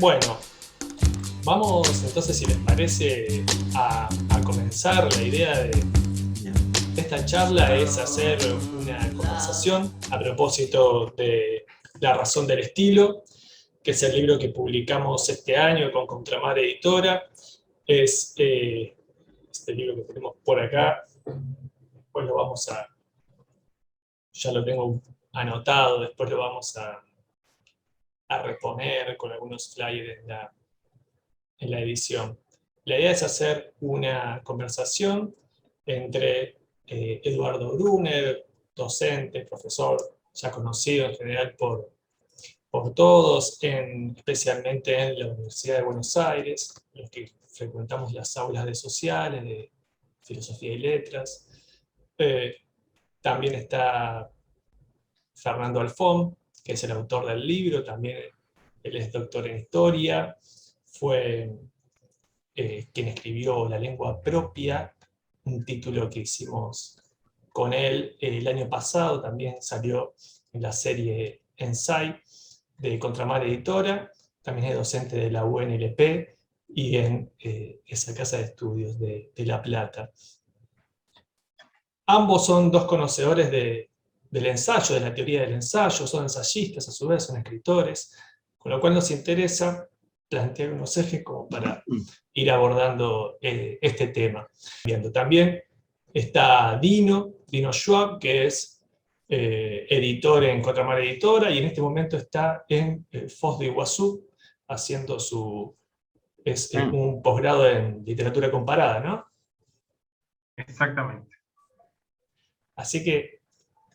Bueno, vamos entonces, si les parece, a comenzar. La idea de esta charla es hacer una conversación a propósito de La razón del estilo, que es el libro que publicamos este año con Contramar Editora. Es este libro que tenemos por acá. Después lo vamos a, ya lo tengo anotado, después lo vamos a reponer con algunos flyers en la edición. La idea es hacer una conversación entre Eduardo Brunner, docente, profesor, ya conocido en general por todos, especialmente en la Universidad de Buenos Aires, los que frecuentamos las aulas de sociales, de filosofía y letras. Eh, También está Fernando Alfón, que es el autor del libro, también él es doctor en historia, fue quien escribió La lengua propia, un título que hicimos con él el año pasado, también salió en la serie Ensay de Contramar Editora, también es docente de la UNLP y en esa casa de estudios de La Plata. Ambos son dos conocedores del ensayo, de la teoría del ensayo, son ensayistas a su vez, son escritores, con lo cual nos interesa plantear unos ejes como para ir abordando este tema. También está Dino Schwab, que es editor en Contramar Editora, y en este momento está en Foz de Iguazú, haciendo un posgrado en literatura comparada, ¿no? Exactamente. Así que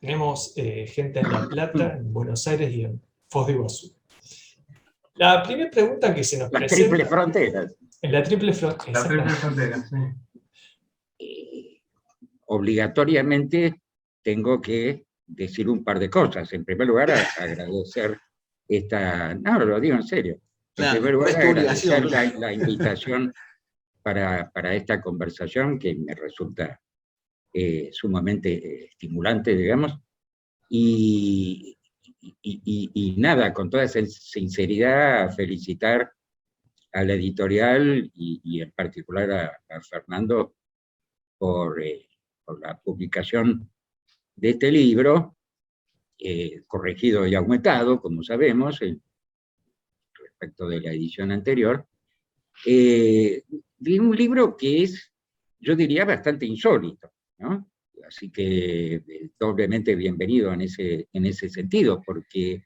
tenemos gente en La Plata, en Buenos Aires y en Foz de Iguazú. La primera pregunta que se nos La presenta... triple frontera. En la triple frontera. La triple frontera, sí. Obligatoriamente tengo que decir un par de cosas. En primer lugar, agradecer esta... No, lo digo en serio. En primer lugar, agradecer la invitación para esta conversación que me resulta sumamente estimulante, digamos. Y nada, con toda esa sinceridad, felicitar a la editorial y en particular a Fernando por la publicación de este libro, corregido y aumentado, como sabemos, respecto de la edición anterior, de un libro que es, yo diría, bastante insólito, ¿no? Así que doblemente bienvenido en ese sentido, porque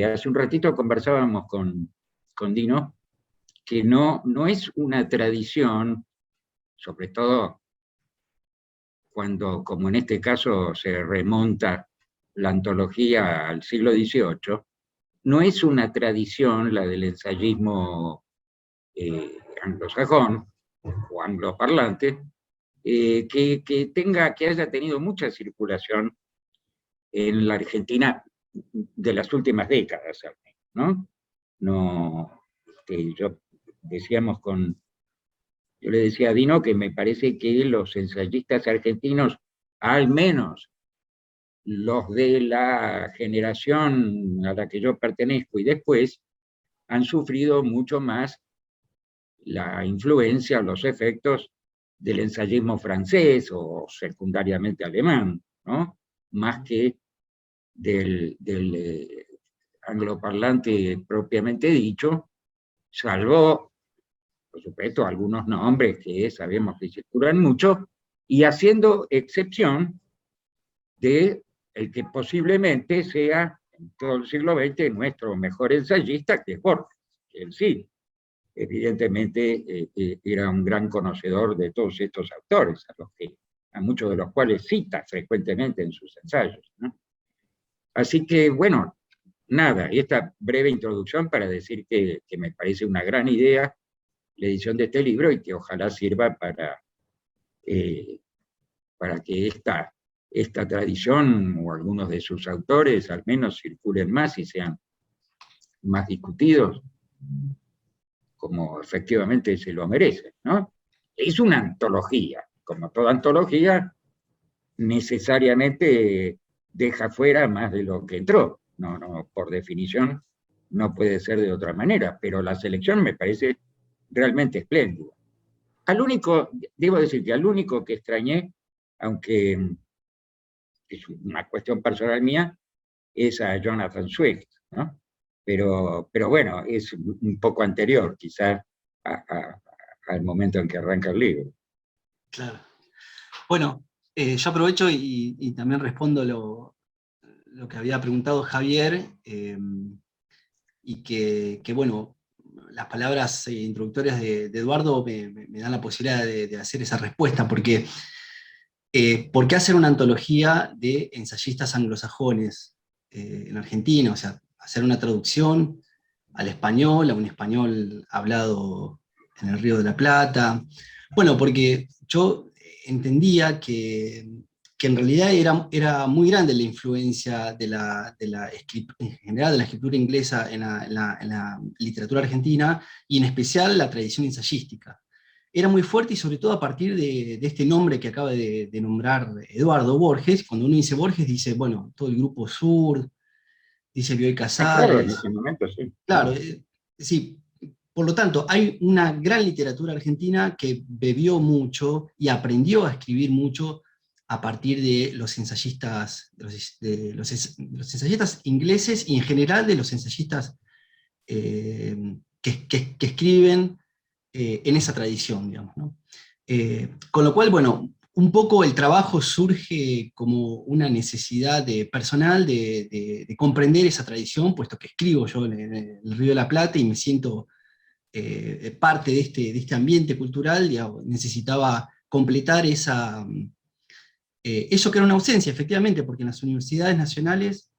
hace un ratito conversábamos con Dino, que no es una tradición, sobre todo cuando, como en este caso, se remonta la antología al siglo XVIII, no es una tradición la del ensayismo anglosajón o angloparlante, que haya tenido mucha circulación en la Argentina de las últimas décadas, ¿no? Yo le decía a Dino que me parece que los ensayistas argentinos, al menos los de la generación a la que yo pertenezco y después, han sufrido mucho más la influencia, los efectos del ensayismo francés o secundariamente alemán, ¿no? Más que del angloparlante propiamente dicho, salvo, por supuesto, algunos nombres que sabemos que circulan mucho, y haciendo excepción de el que posiblemente sea, en todo el siglo XX, nuestro mejor ensayista, que es Borges, que él sí, evidentemente era un gran conocedor de todos estos autores, a muchos de los cuales cita frecuentemente en sus ensayos, ¿no? Así que, bueno, nada, esta breve introducción para decir que me parece una gran idea la edición de este libro y que ojalá sirva para que esta tradición o algunos de sus autores al menos circulen más y sean más discutidos, como efectivamente se lo merecen, ¿no? Es una antología, como toda antología, necesariamente deja fuera más de lo que entró, no, por definición no puede ser de otra manera, pero la selección me parece realmente espléndida. Al único, debo decir que al único que extrañé, aunque es una cuestión personal mía, es a Jonathan Swift, ¿no? Pero bueno, es un poco anterior, quizás, al momento en que arranca el libro. Claro. Bueno, yo aprovecho y también respondo lo que había preguntado Javier, y que, bueno, las palabras introductorias de Eduardo me dan la posibilidad de hacer esa respuesta, porque ¿por qué hacer una antología de ensayistas anglosajones en Argentina? O sea, hacer una traducción al español, a un español hablado en el Río de la Plata. Bueno, porque yo entendía que en realidad era muy grande la influencia en general de la escritura inglesa en la literatura argentina, y en especial la tradición ensayística. Era muy fuerte, y sobre todo a partir de este nombre que acaba de nombrar Eduardo, Borges. Cuando uno dice Borges, dice, bueno, todo el grupo Sur, dice Bioy Claro, en Casares. ese momento sí. Claro, sí. Por lo tanto, hay una gran literatura argentina que bebió mucho y aprendió a escribir mucho a partir de los ensayistas, de los ensayistas ingleses, y en general de los ensayistas que escriben en esa tradición, digamos, ¿no? Con lo cual, bueno, un poco el trabajo surge como una necesidad personal de comprender esa tradición, puesto que escribo yo en el Río de la Plata y me siento parte de este ambiente cultural. Digamos, necesitaba completar eso que era una ausencia, efectivamente, porque en las universidades nacionales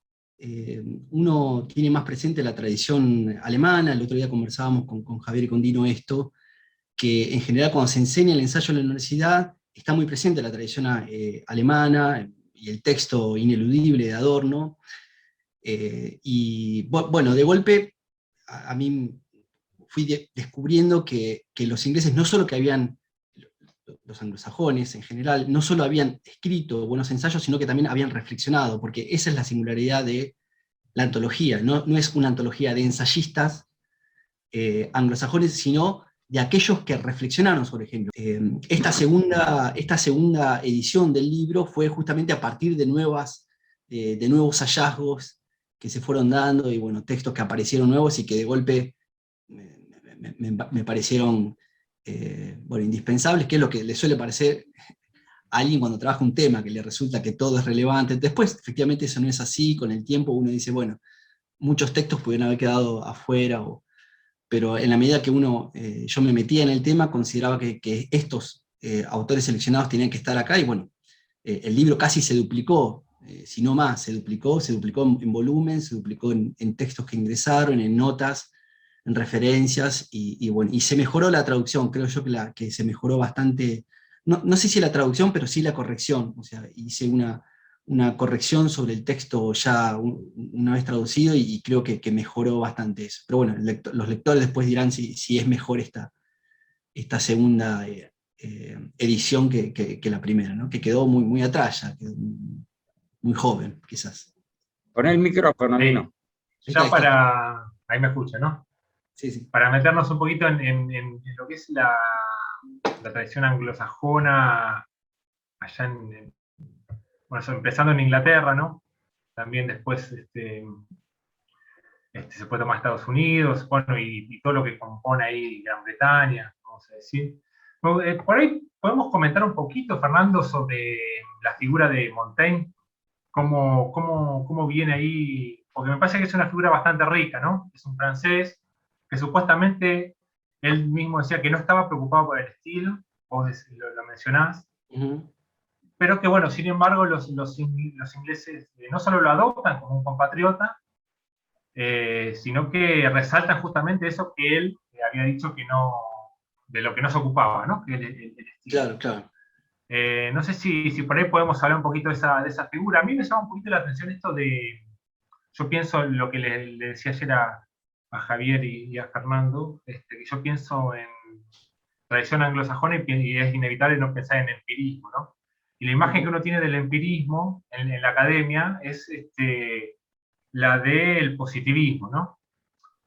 uno tiene más presente la tradición alemana. El otro día conversábamos con Javier y con Dino esto, que en general cuando se enseña el ensayo en la universidad está muy presente la tradición alemana y el texto ineludible de Adorno. Y bueno, de golpe a mí fui descubriendo que los ingleses, no solo que habían, los anglosajones en general, no solo habían escrito buenos ensayos, sino que también habían reflexionado, porque esa es la singularidad de la antología. No es una antología de ensayistas anglosajones, sino de aquellos que reflexionaron sobre género. Esta segunda edición del libro fue justamente a partir de nuevos hallazgos que se fueron dando, y bueno, textos que aparecieron nuevos y que de golpe me parecieron bueno, indispensables, que es lo que le suele parecer a alguien cuando trabaja un tema, que le resulta que todo es relevante. Después, efectivamente, eso no es así. Con el tiempo uno dice, bueno, muchos textos pudieron haber quedado afuera, pero en la medida que yo me metía en el tema, consideraba que estos autores seleccionados tenían que estar acá, y bueno, el libro casi se duplicó, si no más, se duplicó en volumen, se duplicó en textos que ingresaron, en notas, en referencias, y bueno, y se mejoró la traducción. Creo yo que se mejoró bastante, no sé si la traducción, pero sí la corrección. O sea, hice una corrección sobre el texto ya una vez traducido, y creo que mejoró bastante eso. Pero bueno, los lectores después dirán si es mejor esta segunda edición que la primera, ¿no? Que quedó muy, muy atrás, ya quedó muy joven, quizás. Pon el micrófono, Dino. Ya para... Ahí me escucha, ¿no? Sí, sí. Para meternos un poquito en lo que es la tradición anglosajona allá bueno, empezando en Inglaterra, ¿no? También después se puede tomar Estados Unidos, bueno, y todo lo que compone ahí Gran Bretaña, vamos a decir. Bueno, por ahí podemos comentar un poquito, Fernando, sobre la figura de Montaigne, cómo viene ahí, porque me parece que es una figura bastante rica, ¿no? Es un francés que supuestamente él mismo decía que no estaba preocupado por el estilo, vos lo mencionás, pero que bueno, sin embargo los ingleses no solo lo adoptan como un compatriota, sino que resaltan justamente eso que él había dicho que no, de lo que no se ocupaba, ¿no? Que el estilo. Claro, claro. No sé si por ahí podemos hablar un poquito de esa figura. A mí me llama un poquito la atención esto yo pienso en lo que le decía ayer a Javier y a Fernando, que yo pienso en tradición anglosajona, y es inevitable no pensar en empirismo, ¿no? Y la imagen que uno tiene del empirismo en la academia es la del positivismo, ¿no?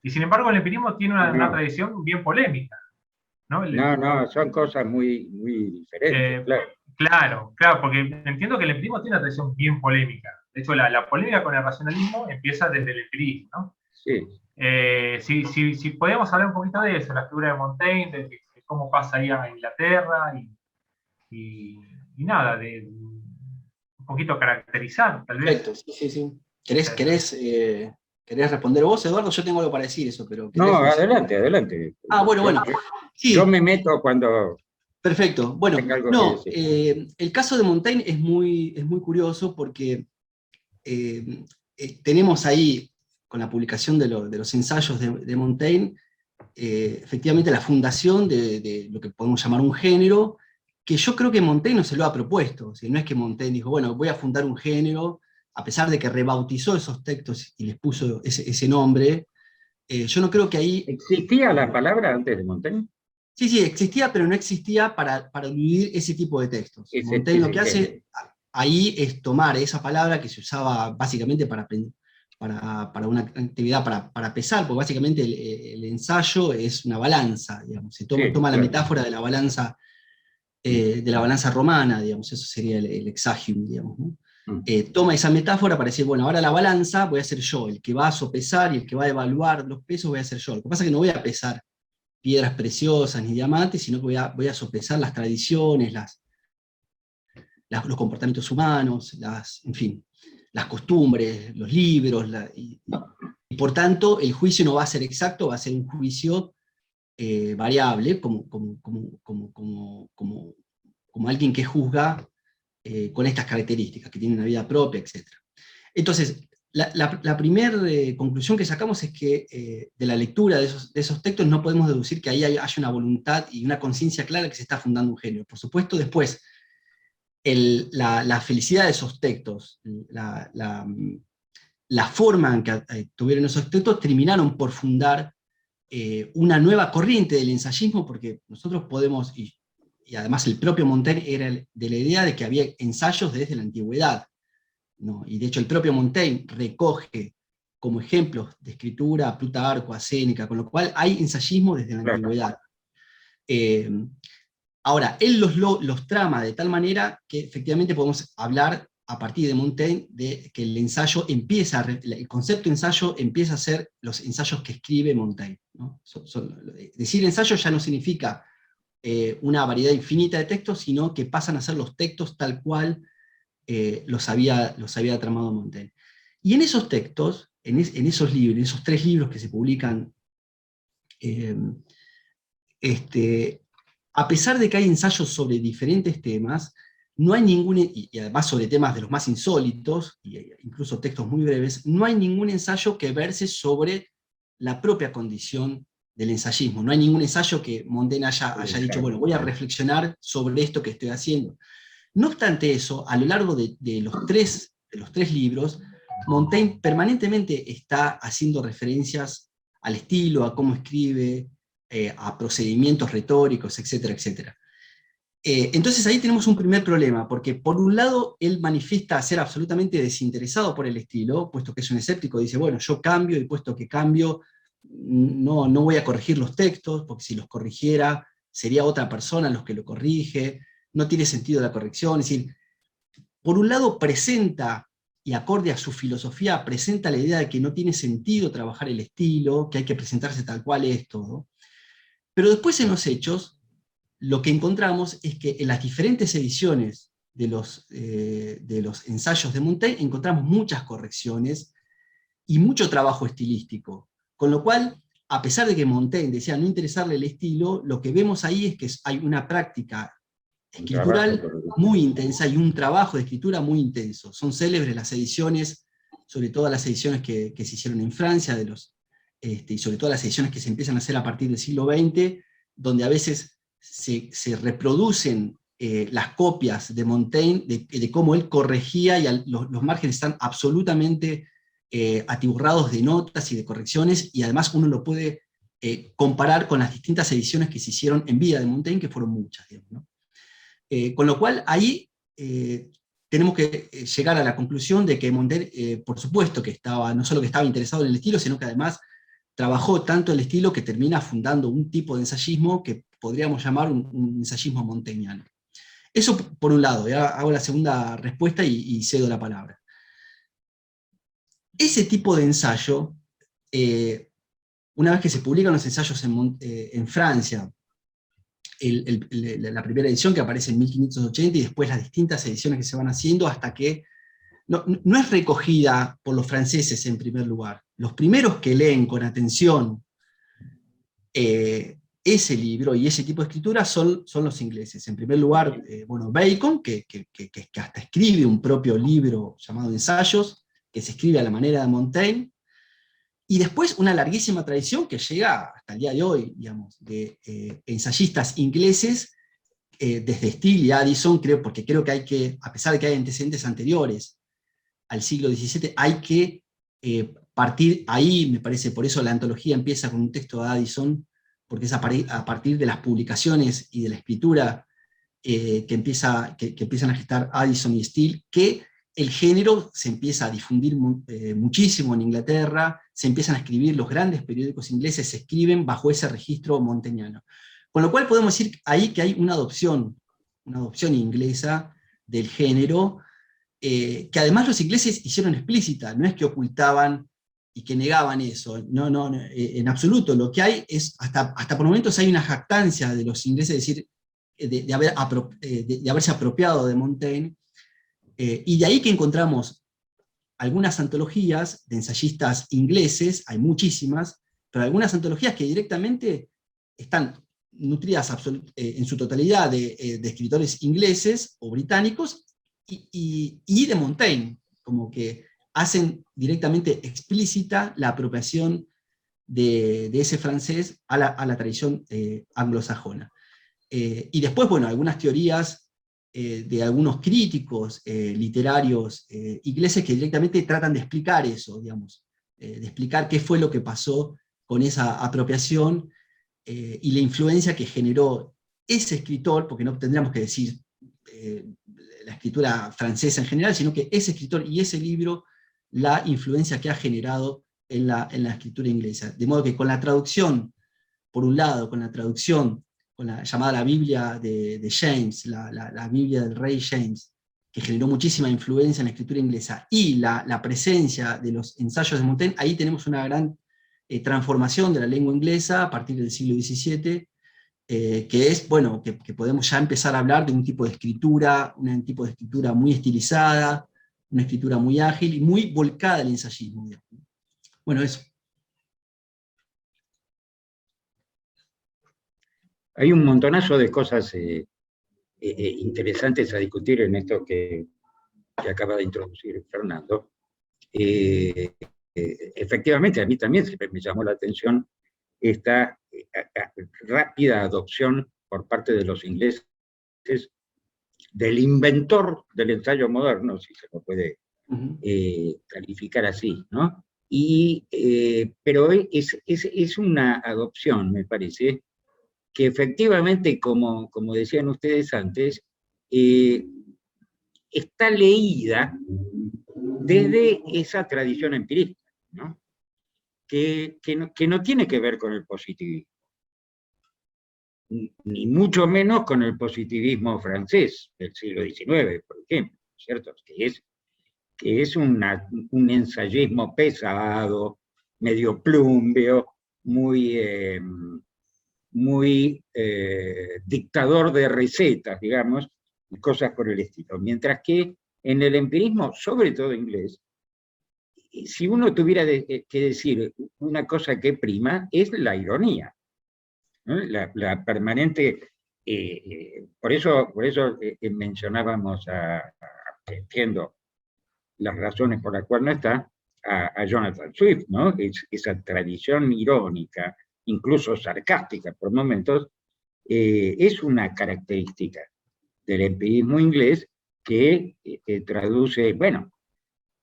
Y sin embargo el empirismo tiene una tradición bien polémica, ¿no? No, son cosas muy, muy diferentes, claro. Claro, porque entiendo que el empirismo tiene una tradición bien polémica. De hecho, la polémica con el racionalismo empieza desde el empirismo, ¿no? Sí. Si podemos hablar un poquito de eso, la figura de Montaigne, de cómo pasa ahí a Inglaterra, y nada, de un poquito caracterizar, tal vez. Perfecto, sí. ¿Querés responder vos, Eduardo? Yo tengo algo para decir eso, pero... No, adelante. Bueno. Sí. Yo me meto cuando... Perfecto. Bueno, el caso de Montaigne es muy curioso porque tenemos ahí, con la publicación de los ensayos de Montaigne, efectivamente la fundación de lo que podemos llamar un género, que yo creo que Montaigne no se lo ha propuesto. O sea, no es que Montaigne dijo, bueno, voy a fundar un género, a pesar de que rebautizó esos textos y les puso ese nombre. Yo no creo que ahí... ¿Existía la palabra antes de Montaigne? Sí, existía, pero no existía para aludir ese tipo de textos. Montaigne lo que hace ahí es tomar esa palabra que se usaba básicamente para una actividad, para pesar, porque básicamente el ensayo es una balanza, digamos. Se toma la metáfora de la balanza romana, digamos, eso sería el exagium, digamos, ¿no? Toma esa metáfora para decir, bueno, ahora la balanza voy a ser yo, el que va a sopesar y el que va a evaluar los pesos voy a ser yo. Lo que pasa es que no voy a pesar piedras preciosas ni diamantes, sino que voy a sopesar las tradiciones, los comportamientos humanos, en fin, las costumbres, los libros, y por tanto el juicio no va a ser exacto, va a ser un juicio variable, como alguien que juzga con estas características, que tiene una vida propia, etc. Entonces, la primera conclusión que sacamos es que de la lectura de esos textos no podemos deducir que ahí haya una voluntad y una conciencia clara que se está fundando un género. Por supuesto, después, la felicidad de esos textos, la forma en que tuvieron esos textos, terminaron por fundar una nueva corriente del ensayismo, porque nosotros podemos, y además el propio Montaigne era de la idea de que había ensayos desde la antigüedad, ¿no? Y de hecho el propio Montaigne recoge como ejemplos de escritura a Plutarco, a Séneca, con lo cual hay ensayismo desde la antigüedad. Ahora, él los trama de tal manera que efectivamente podemos hablar a partir de Montaigne de que el ensayo el concepto ensayo empieza a ser los ensayos que escribe Montaigne, ¿no? Decir ensayo ya no significa una variedad infinita de textos, sino que pasan a ser los textos tal cual los había tramado Montaigne. Y en esos textos, en esos libros, en esos 3 libros que se publican, a pesar de que hay ensayos sobre diferentes temas, no hay y además sobre temas de los más insólitos, incluso textos muy breves, no hay ningún ensayo que verse sobre la propia condición del ensayismo. No hay ningún ensayo que Montaigne haya dicho, bueno, voy a reflexionar sobre esto que estoy haciendo. No obstante eso, a lo largo de los tres libros, Montaigne permanentemente está haciendo referencias al estilo, a cómo escribe, a procedimientos retóricos, etcétera, etcétera. Entonces ahí tenemos un primer problema, porque por un lado él manifiesta ser absolutamente desinteresado por el estilo, puesto que es un escéptico, dice, bueno, yo cambio, y puesto que cambio, no voy a corregir los textos, porque si los corrigiera, sería otra persona los que lo corrige, no tiene sentido la corrección. Es decir, por un lado presenta, y acorde a su filosofía, presenta la idea de que no tiene sentido trabajar el estilo, que hay que presentarse tal cual es todo, pero después en los hechos, lo que encontramos es que en las diferentes ediciones de los ensayos de Montaigne encontramos muchas correcciones y mucho trabajo estilístico, con lo cual, a pesar de que Montaigne decía no interesarle el estilo, lo que vemos ahí es que hay una práctica escritural muy intensa y un trabajo de escritura muy intenso. Son célebres las ediciones, sobre todo las ediciones que se hicieron en Francia, y sobre todo las ediciones que se empiezan a hacer a partir del siglo XX, donde a veces se reproducen las copias de Montaigne, de cómo él corregía, y los márgenes están absolutamente atiborrados de notas y de correcciones, y además uno lo puede comparar con las distintas ediciones que se hicieron en vida de Montaigne, que fueron muchas, digamos, ¿no? Con lo cual ahí tenemos que llegar a la conclusión de que Montaigne, por supuesto que no solo que estaba interesado en el estilo, sino que además trabajó tanto el estilo que termina fundando un tipo de ensayismo que podríamos llamar un ensayismo montaigniano. Eso por un lado, ya hago la segunda respuesta y cedo la palabra. Ese tipo de ensayo, una vez que se publican los ensayos en Francia, la primera edición que aparece en 1580 y después las distintas ediciones que se van haciendo hasta que no es recogida por los franceses en primer lugar. Los primeros que leen con atención ese libro y ese tipo de escritura son los ingleses. En primer lugar, Bacon, que hasta escribe un propio libro llamado Ensayos, que se escribe a la manera de Montaigne, y después una larguísima tradición que llega hasta el día de hoy, digamos, de ensayistas ingleses, desde Steele y Addison, porque creo que hay que, a pesar de que hay antecedentes anteriores al siglo XVII, hay que partir ahí, me parece, por eso la antología empieza con un texto de Addison, porque es a partir de las publicaciones y de la escritura que empiezan a gestar Addison y Steele, que el género se empieza a difundir muchísimo en Inglaterra, se empiezan a escribir, los grandes periódicos ingleses se escriben bajo ese registro montaigniano. Con lo cual podemos decir ahí que hay una adopción inglesa del género, que además los ingleses hicieron explícita, no es que ocultaban y que negaban eso, no, en absoluto. Lo que hay es, hasta por momentos hay una jactancia de los ingleses, es decir, de haberse apropiado de Montaigne, y de ahí que encontramos algunas antologías de ensayistas ingleses, hay muchísimas, pero algunas antologías que directamente están nutridas en su totalidad de escritores ingleses o británicos y de Montaigne, como que hacen directamente explícita la apropiación de ese francés a la tradición anglosajona. Y después, algunas teorías de algunos críticos literarios ingleses que directamente tratan de explicar eso, digamos, de explicar qué fue lo que pasó con esa apropiación y la influencia que generó ese escritor, porque no tendríamos que decir la escritura francesa en general, sino que ese escritor y ese libro, la influencia que ha generado en la escritura inglesa. De modo que con la traducción, por un lado, con la llamada la Biblia de James, la Biblia del rey James, que generó muchísima influencia en la escritura inglesa, y la presencia de los ensayos de Montaigne, ahí tenemos una gran transformación de la lengua inglesa a partir del siglo XVII, que es, que podemos ya empezar a hablar de un tipo de escritura, muy estilizada, una escritura muy ágil y muy volcada al ensayismo. Eso. Hay un montonazo de cosas interesantes a discutir en esto que acaba de introducir Fernando. Efectivamente, a mí también siempre me llamó la atención esta rápida adopción por parte de los ingleses del inventor del ensayo moderno, si se lo puede calificar así, ¿no? Pero es una adopción, me parece, que efectivamente, como decían ustedes antes, está leída desde esa tradición empirista, ¿no? Que no tiene que ver con el positivismo, ni mucho menos con el positivismo francés del siglo XIX, por ejemplo, ¿cierto? Que es un ensayismo pesado, medio plumbeo, muy dictador de recetas, digamos, y cosas por el estilo. Mientras que en el empirismo, sobre todo inglés, si uno tuviera que decir una cosa que prima, es la ironía, ¿no? La permanente... por eso mencionábamos entiendo las razones por las cuales no está, a Jonathan Swift, ¿no? Esa tradición irónica, incluso sarcástica por momentos, es una característica del empirismo inglés que traduce,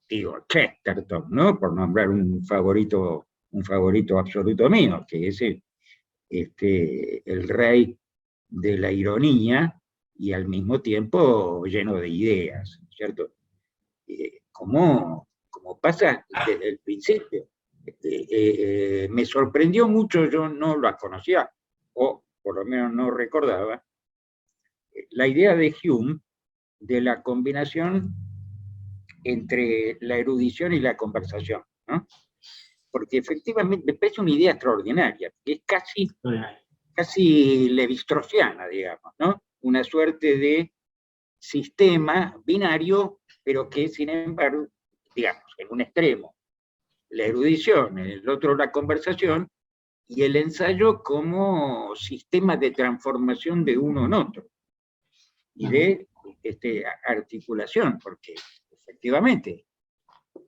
digo, Chesterton, ¿no? Por nombrar un favorito absoluto mío, que es el rey de la ironía y al mismo tiempo lleno de ideas, ¿cierto? Como pasa desde el principio. me sorprendió mucho, yo no la conocía, o por lo menos no recordaba, la idea de Hume de la combinación entre la erudición y la conversación, ¿no? Porque efectivamente me parece una idea extraordinaria, que es casi levi-straussiana, digamos, ¿no? Una suerte de sistema binario, pero que sin embargo, digamos, en un extremo, la erudición, en el otro la conversación, y el ensayo como sistema de transformación de uno en otro, y de articulación, porque efectivamente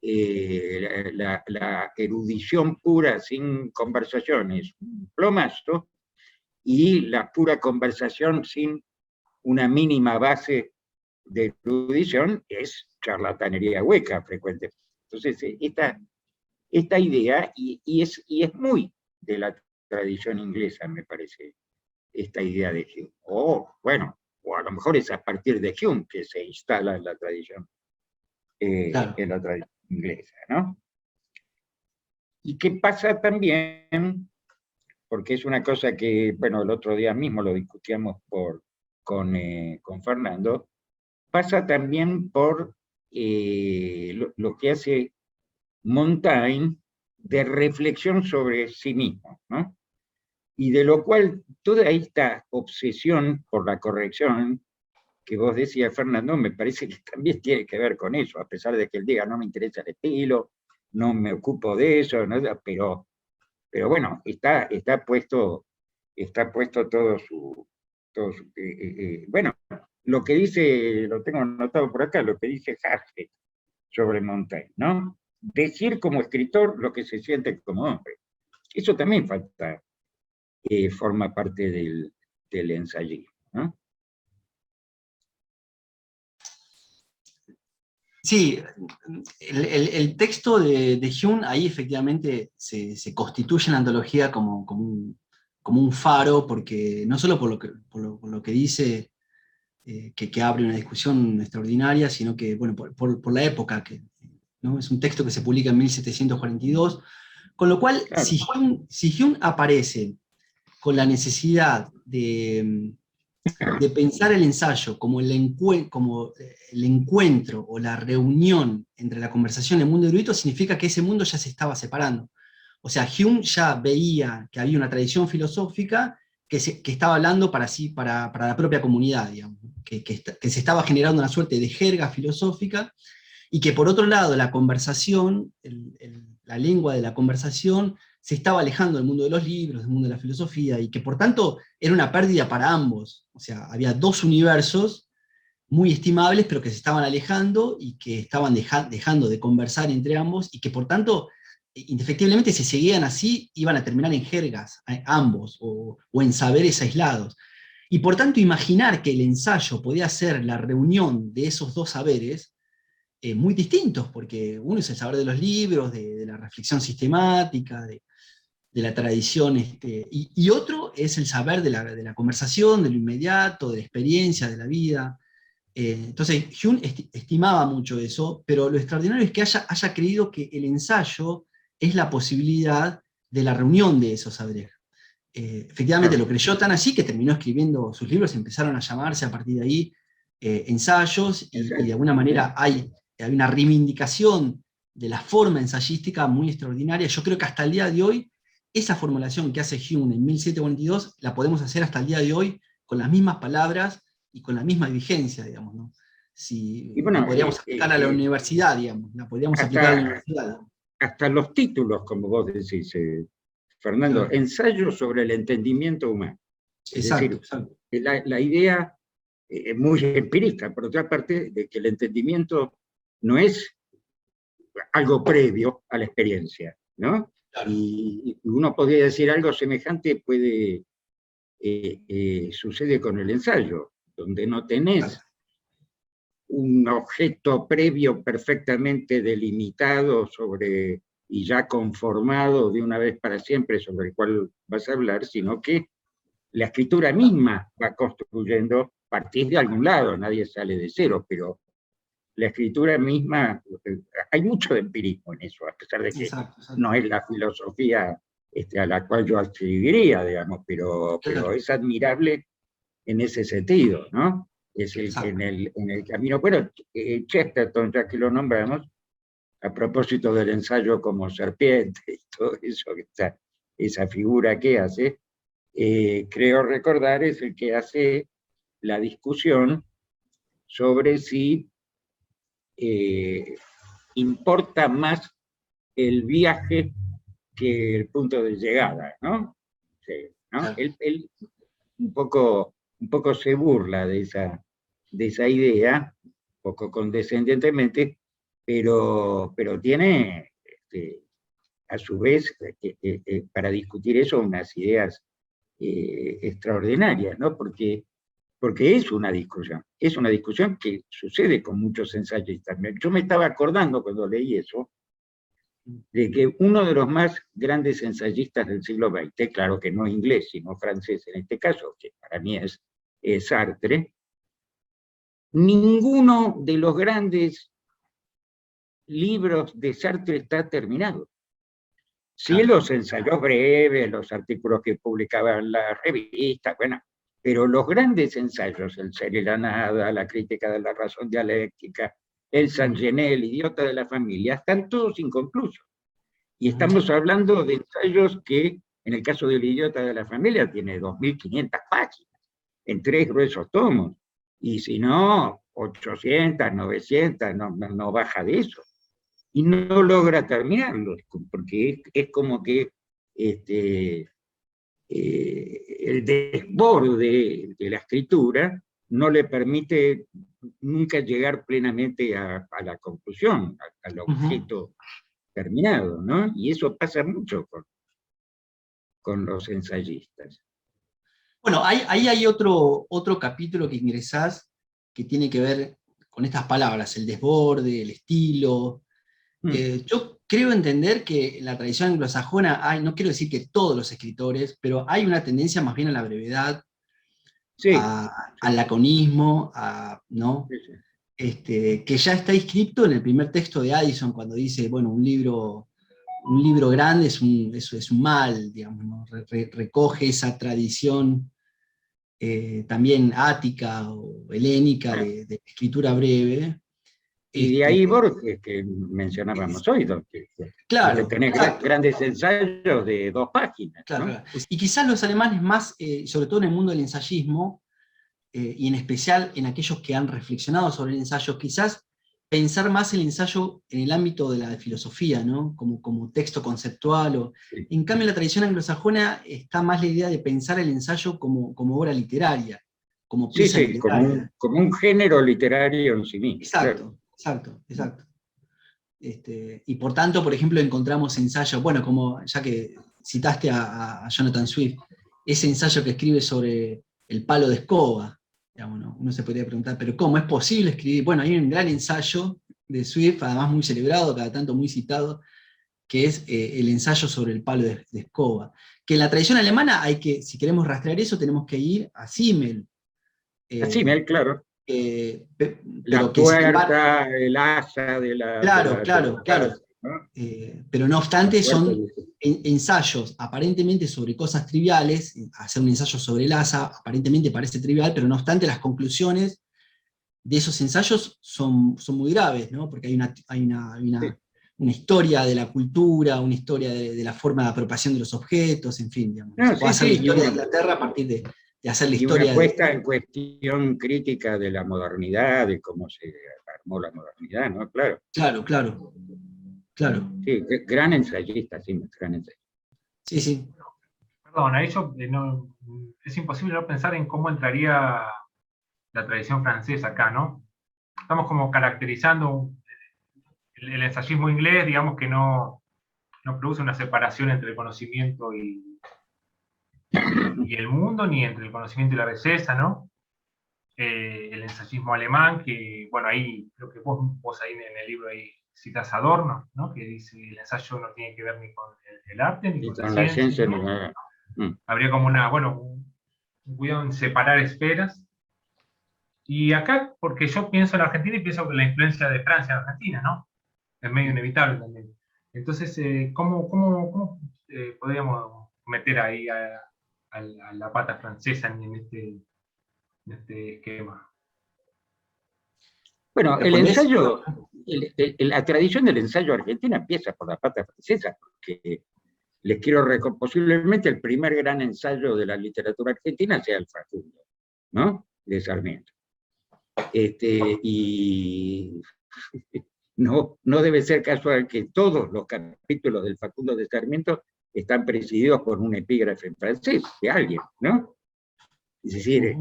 la erudición pura sin conversación es un plomazo, y la pura conversación sin una mínima base de erudición es charlatanería hueca frecuentemente. Entonces, esta idea, y es muy de la tradición inglesa, me parece, esta idea de Hume. Bueno, o a lo mejor es a partir de Hume que se instala en la tradición, Claro. en la tradición inglesa, ¿no? Y qué pasa también, porque es una cosa que, bueno, el otro día mismo lo discutíamos con Fernando, pasa también por lo que hace Montaigne de reflexión sobre sí mismo, ¿no? Y de lo cual toda esta obsesión por la corrección que vos decías, Fernando, me parece que también tiene que ver con eso, a pesar de que él diga, no me interesa el estilo, no me ocupo de eso, ¿no? pero bueno, está puesto todo su... bueno, lo que dice, lo tengo anotado por acá, lo que dice Hartwig sobre Montaigne, ¿no? Decir como escritor lo que se siente como hombre. Eso también forma parte del ensayismo, ¿no? Sí, el texto de Hume ahí efectivamente se constituye en la antología como un faro, porque no solo por lo que dice, que abre una discusión extraordinaria, sino que, bueno, por la época, ¿no? Es un texto que se publica en 1742, con lo cual, Claro. si Hume aparece con la necesidad de pensar el ensayo como el encuentro o la reunión entre la conversación y el mundo erudito, significa que ese mundo ya se estaba separando. O sea, Hume ya veía que había una tradición filosófica que estaba hablando para la propia comunidad, digamos, que se estaba generando una suerte de jerga filosófica, y que por otro lado la conversación, la lengua de la conversación, se estaba alejando del mundo de los libros, del mundo de la filosofía, y que por tanto era una pérdida para ambos. O sea, había dos universos muy estimables, pero que se estaban alejando y que estaban dejando de conversar entre ambos, y que por tanto, indefectiblemente, si seguían así, iban a terminar en jergas, ambos, o en saberes aislados. Y por tanto, imaginar que el ensayo podía ser la reunión de esos dos saberes, muy distintos, porque uno es el saber de los libros, de la reflexión sistemática, de la tradición, y otro es el saber de la conversación, de lo inmediato, de la experiencia, de la vida. Entonces, Hume estimaba mucho eso, pero lo extraordinario es que haya creído que el ensayo es la posibilidad de la reunión de esos saberes. Efectivamente lo creyó tan así que terminó escribiendo sus libros, empezaron a llamarse a partir de ahí ensayos, y de alguna manera hay una reivindicación de la forma ensayística muy extraordinaria. Yo creo que hasta el día de hoy, esa formulación que hace Hume en 1742, la podemos hacer hasta el día de hoy con las mismas palabras y con la misma vigencia, digamos, ¿no? Y bueno, la podríamos aplicar a la universidad, digamos, la podríamos aplicar a la universidad. Hasta los títulos, como vos decís, Fernando, claro. Ensayo sobre el entendimiento humano. Exacto, exacto. La idea es muy empírica, por otra parte, de que el entendimiento no es algo previo a la experiencia, ¿no? Claro. Y uno podría decir algo semejante sucede con el ensayo, donde no tenés claro. un objeto previo perfectamente delimitado y ya conformado de una vez para siempre sobre el cual vas a hablar, sino que la escritura misma va construyendo, partís de algún lado, nadie sale de cero, pero la escritura misma, hay mucho de empirismo en eso, a pesar de que Exacto, exacto. no es la filosofía a la cual yo adscribiría, digamos, pero Claro. es admirable en ese sentido, ¿no? Es Exacto. en el camino. Bueno, Chesterton, ya que lo nombramos, a propósito del ensayo como serpiente y todo eso, esa figura que hace, creo recordar, es el que hace la discusión sobre si importa más el viaje que el punto de llegada, ¿no? Sí, ¿no? Claro. Él un poco se burla de esa idea, un poco condescendientemente, pero tiene, a su vez, para discutir eso, unas ideas extraordinarias, ¿no? Porque es una discusión que sucede con muchos ensayistas. Yo me estaba acordando cuando leí eso, de que uno de los más grandes ensayistas del siglo XX, claro que no inglés, sino francés en este caso, que para mí es Sartre, ninguno de los grandes libros de Sartre está terminado. Sí, Claro. los ensayos breves, los artículos que publicaba en la revista, bueno, pero los grandes ensayos, el ser y la nada, la crítica de la razón dialéctica, el Saint-Genet, el idiota de la familia, están todos inconclusos. Y estamos hablando de ensayos que, en el caso del idiota de la familia, tiene 2.500 páginas, en 3 gruesos tomos. Y si no, 800, 900, no baja de eso. Y no logra terminarlo, porque es como que el desborde de la escritura no le permite nunca llegar plenamente a la conclusión, al objeto terminado, ¿no? Y eso pasa mucho con los ensayistas. Bueno, ahí hay otro capítulo que ingresás que tiene que ver con estas palabras, el desborde, el estilo. Yo creo entender que en la tradición anglosajona hay, no quiero decir que todos los escritores, pero hay una tendencia más bien a la brevedad, Sí, al laconismo, ¿no? sí. Que ya está inscripto en el primer texto de Addison, cuando dice, bueno, un libro grande es un mal, digamos, ¿no? Recoge esa tradición también ática o helénica de escritura breve. Y de ahí Borges, que mencionábamos hoy, donde Claro, tenés grandes ensayos de 2 páginas. Claro, ¿no? claro. Y quizás los alemanes más, sobre todo en el mundo del ensayismo, y en especial en aquellos que han reflexionado sobre el ensayo, quizás pensar más el ensayo en el ámbito de la filosofía, ¿no? Como texto conceptual. Sí. En cambio, en la tradición anglosajona está más la idea de pensar el ensayo como obra literaria, como pieza literaria. Como un género literario en sí mismo. Exacto, claro. Exacto. Y por tanto, por ejemplo, encontramos ensayos, bueno, como ya que citaste a Jonathan Swift, ese ensayo que escribe sobre el palo de escoba, digamos, ¿no? Uno se podría preguntar, pero ¿cómo es posible escribir? Bueno, hay un gran ensayo de Swift, además muy celebrado, cada tanto muy citado, que es el ensayo sobre el palo de escoba. Que en la tradición alemana hay que, si queremos rastrear eso, tenemos que ir a Simmel. A Simmel, claro. La puerta, el asa de la... Claro. ¿no? Pero no obstante son ensayos aparentemente sobre cosas triviales. Hacer un ensayo sobre el asa aparentemente parece trivial, pero no obstante las conclusiones de esos ensayos son muy graves, ¿no? Porque hay una historia de la cultura, una historia de la forma de apropiación de los objetos, en fin, digamos. Se puede hacer la historia de Inglaterra a partir de hacer la historia. Y una puesta en cuestión crítica de la modernidad, de cómo se armó la modernidad, ¿no? Claro. Claro. Sí, gran ensayista, sí, gran ensayista. Sí. Perdón, a ello es imposible no pensar en cómo entraría la tradición francesa acá, ¿no? Estamos como caracterizando el ensayismo inglés, digamos que no produce una separación entre el conocimiento y el mundo, ni entre el conocimiento y la belleza, ¿no? El ensayismo alemán, que, bueno, ahí creo que vos ahí en el libro ahí citas a Adorno, ¿no? Que dice que el ensayo no tiene que ver ni con el arte, ni con la ciencia. ¿no? Habría como un cuidado en separar esferas. Y acá, porque yo pienso en Argentina y pienso en la influencia de Francia en Argentina, ¿no? Es medio inevitable también. Entonces, ¿cómo podríamos meter ahí a la pata francesa en este esquema? Bueno, ¿Lo el ponés? ensayo, la tradición del ensayo argentino empieza por la pata francesa, porque les quiero recordar, posiblemente el primer gran ensayo de la literatura argentina sea el Facundo, ¿no? De Sarmiento. Y no debe ser casual que todos los capítulos del Facundo de Sarmiento están presididos por un epígrafe en francés de alguien, ¿no? Es decir,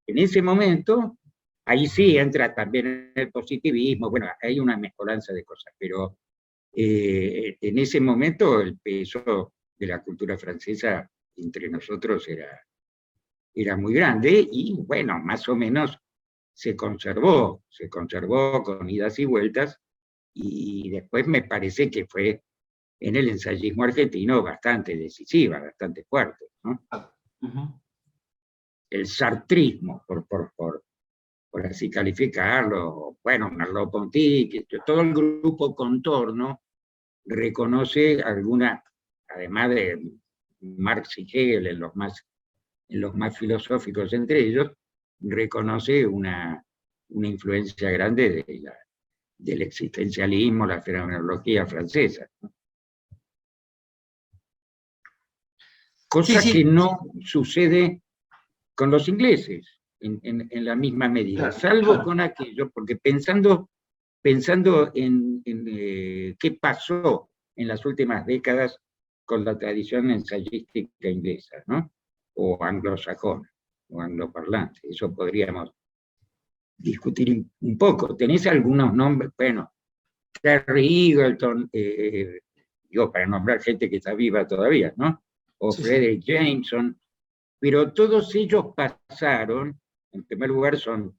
en ese momento, ahí sí entra también el positivismo, bueno, hay una mezcolanza de cosas, pero en ese momento el peso de la cultura francesa entre nosotros era muy grande y, bueno, más o menos se conservó con idas y vueltas, y después me parece que fue en el ensayismo argentino bastante decisiva, bastante fuerte, ¿no? El sartrismo, por así calificarlo, bueno, Merleau-Ponty, todo el grupo Contorno reconoce alguna, además de Marx y Hegel en los más filosóficos entre ellos, reconoce una influencia grande del existencialismo, la fenomenología francesa, ¿no? Cosa que no sucede con los ingleses en la misma medida, Claro, salvo claro. con aquello, porque pensando en qué pasó en las últimas décadas con la tradición ensayística inglesa, ¿no? O anglosajona, o angloparlante, eso podríamos discutir un poco. Tenéis algunos nombres, bueno, Terry Eagleton, digo, para nombrar gente que está viva todavía, ¿no? O Sí, Frederick Jameson, pero todos ellos pasaron, en primer lugar son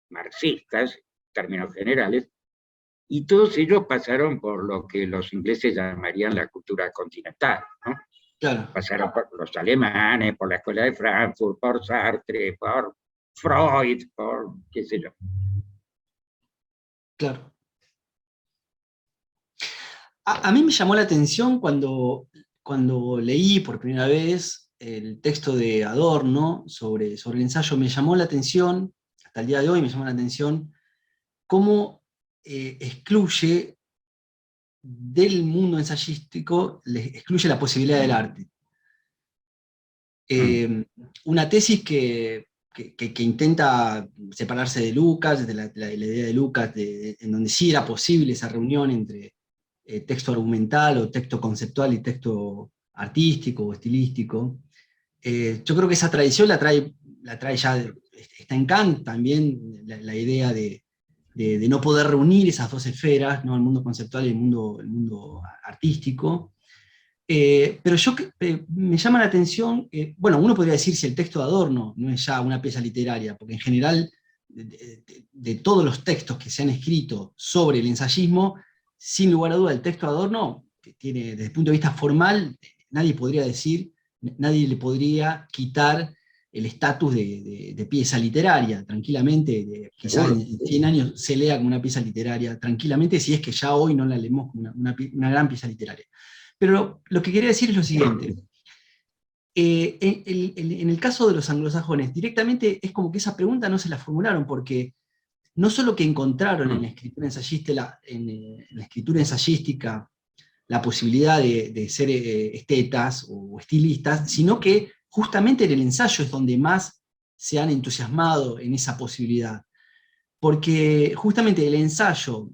marxistas, en términos generales, y todos ellos pasaron por lo que los ingleses llamarían la cultura continental, ¿no? claro. Pasaron por los alemanes, por la escuela de Frankfurt, por Sartre, por Freud, por qué sé yo. Claro. A mí me llamó la atención cuando leí por primera vez el texto de Adorno sobre el ensayo, me llamó la atención, hasta el día de hoy me llamó la atención, cómo excluye del mundo ensayístico, excluye la posibilidad del arte. Una tesis que intenta separarse de Lucas, de la idea de Lucas, en donde sí era posible esa reunión entre texto argumental o texto conceptual y texto artístico o estilístico. Yo creo que esa tradición la trae ya, está en Kant también, la idea de no poder reunir esas dos esferas, ¿no? El mundo conceptual y el mundo artístico. Pero me llama la atención, bueno, uno podría decir si el texto de Adorno no es ya una pieza literaria, porque en general de todos los textos que se han escrito sobre el ensayismo, sin lugar a duda el texto de Adorno, que tiene desde el punto de vista formal, nadie le podría quitar el estatus de pieza literaria, tranquilamente, quizás en 100 años se lea como una pieza literaria, tranquilamente, si es que ya hoy no la leemos como una gran pieza literaria. Pero lo que quería decir es lo siguiente. En el caso de los anglosajones, directamente es como que esa pregunta no se la formularon, porque no solo que encontraron en la escritura ensayística la posibilidad de ser estetas o estilistas, sino que justamente en el ensayo es donde más se han entusiasmado en esa posibilidad. Porque justamente el ensayo,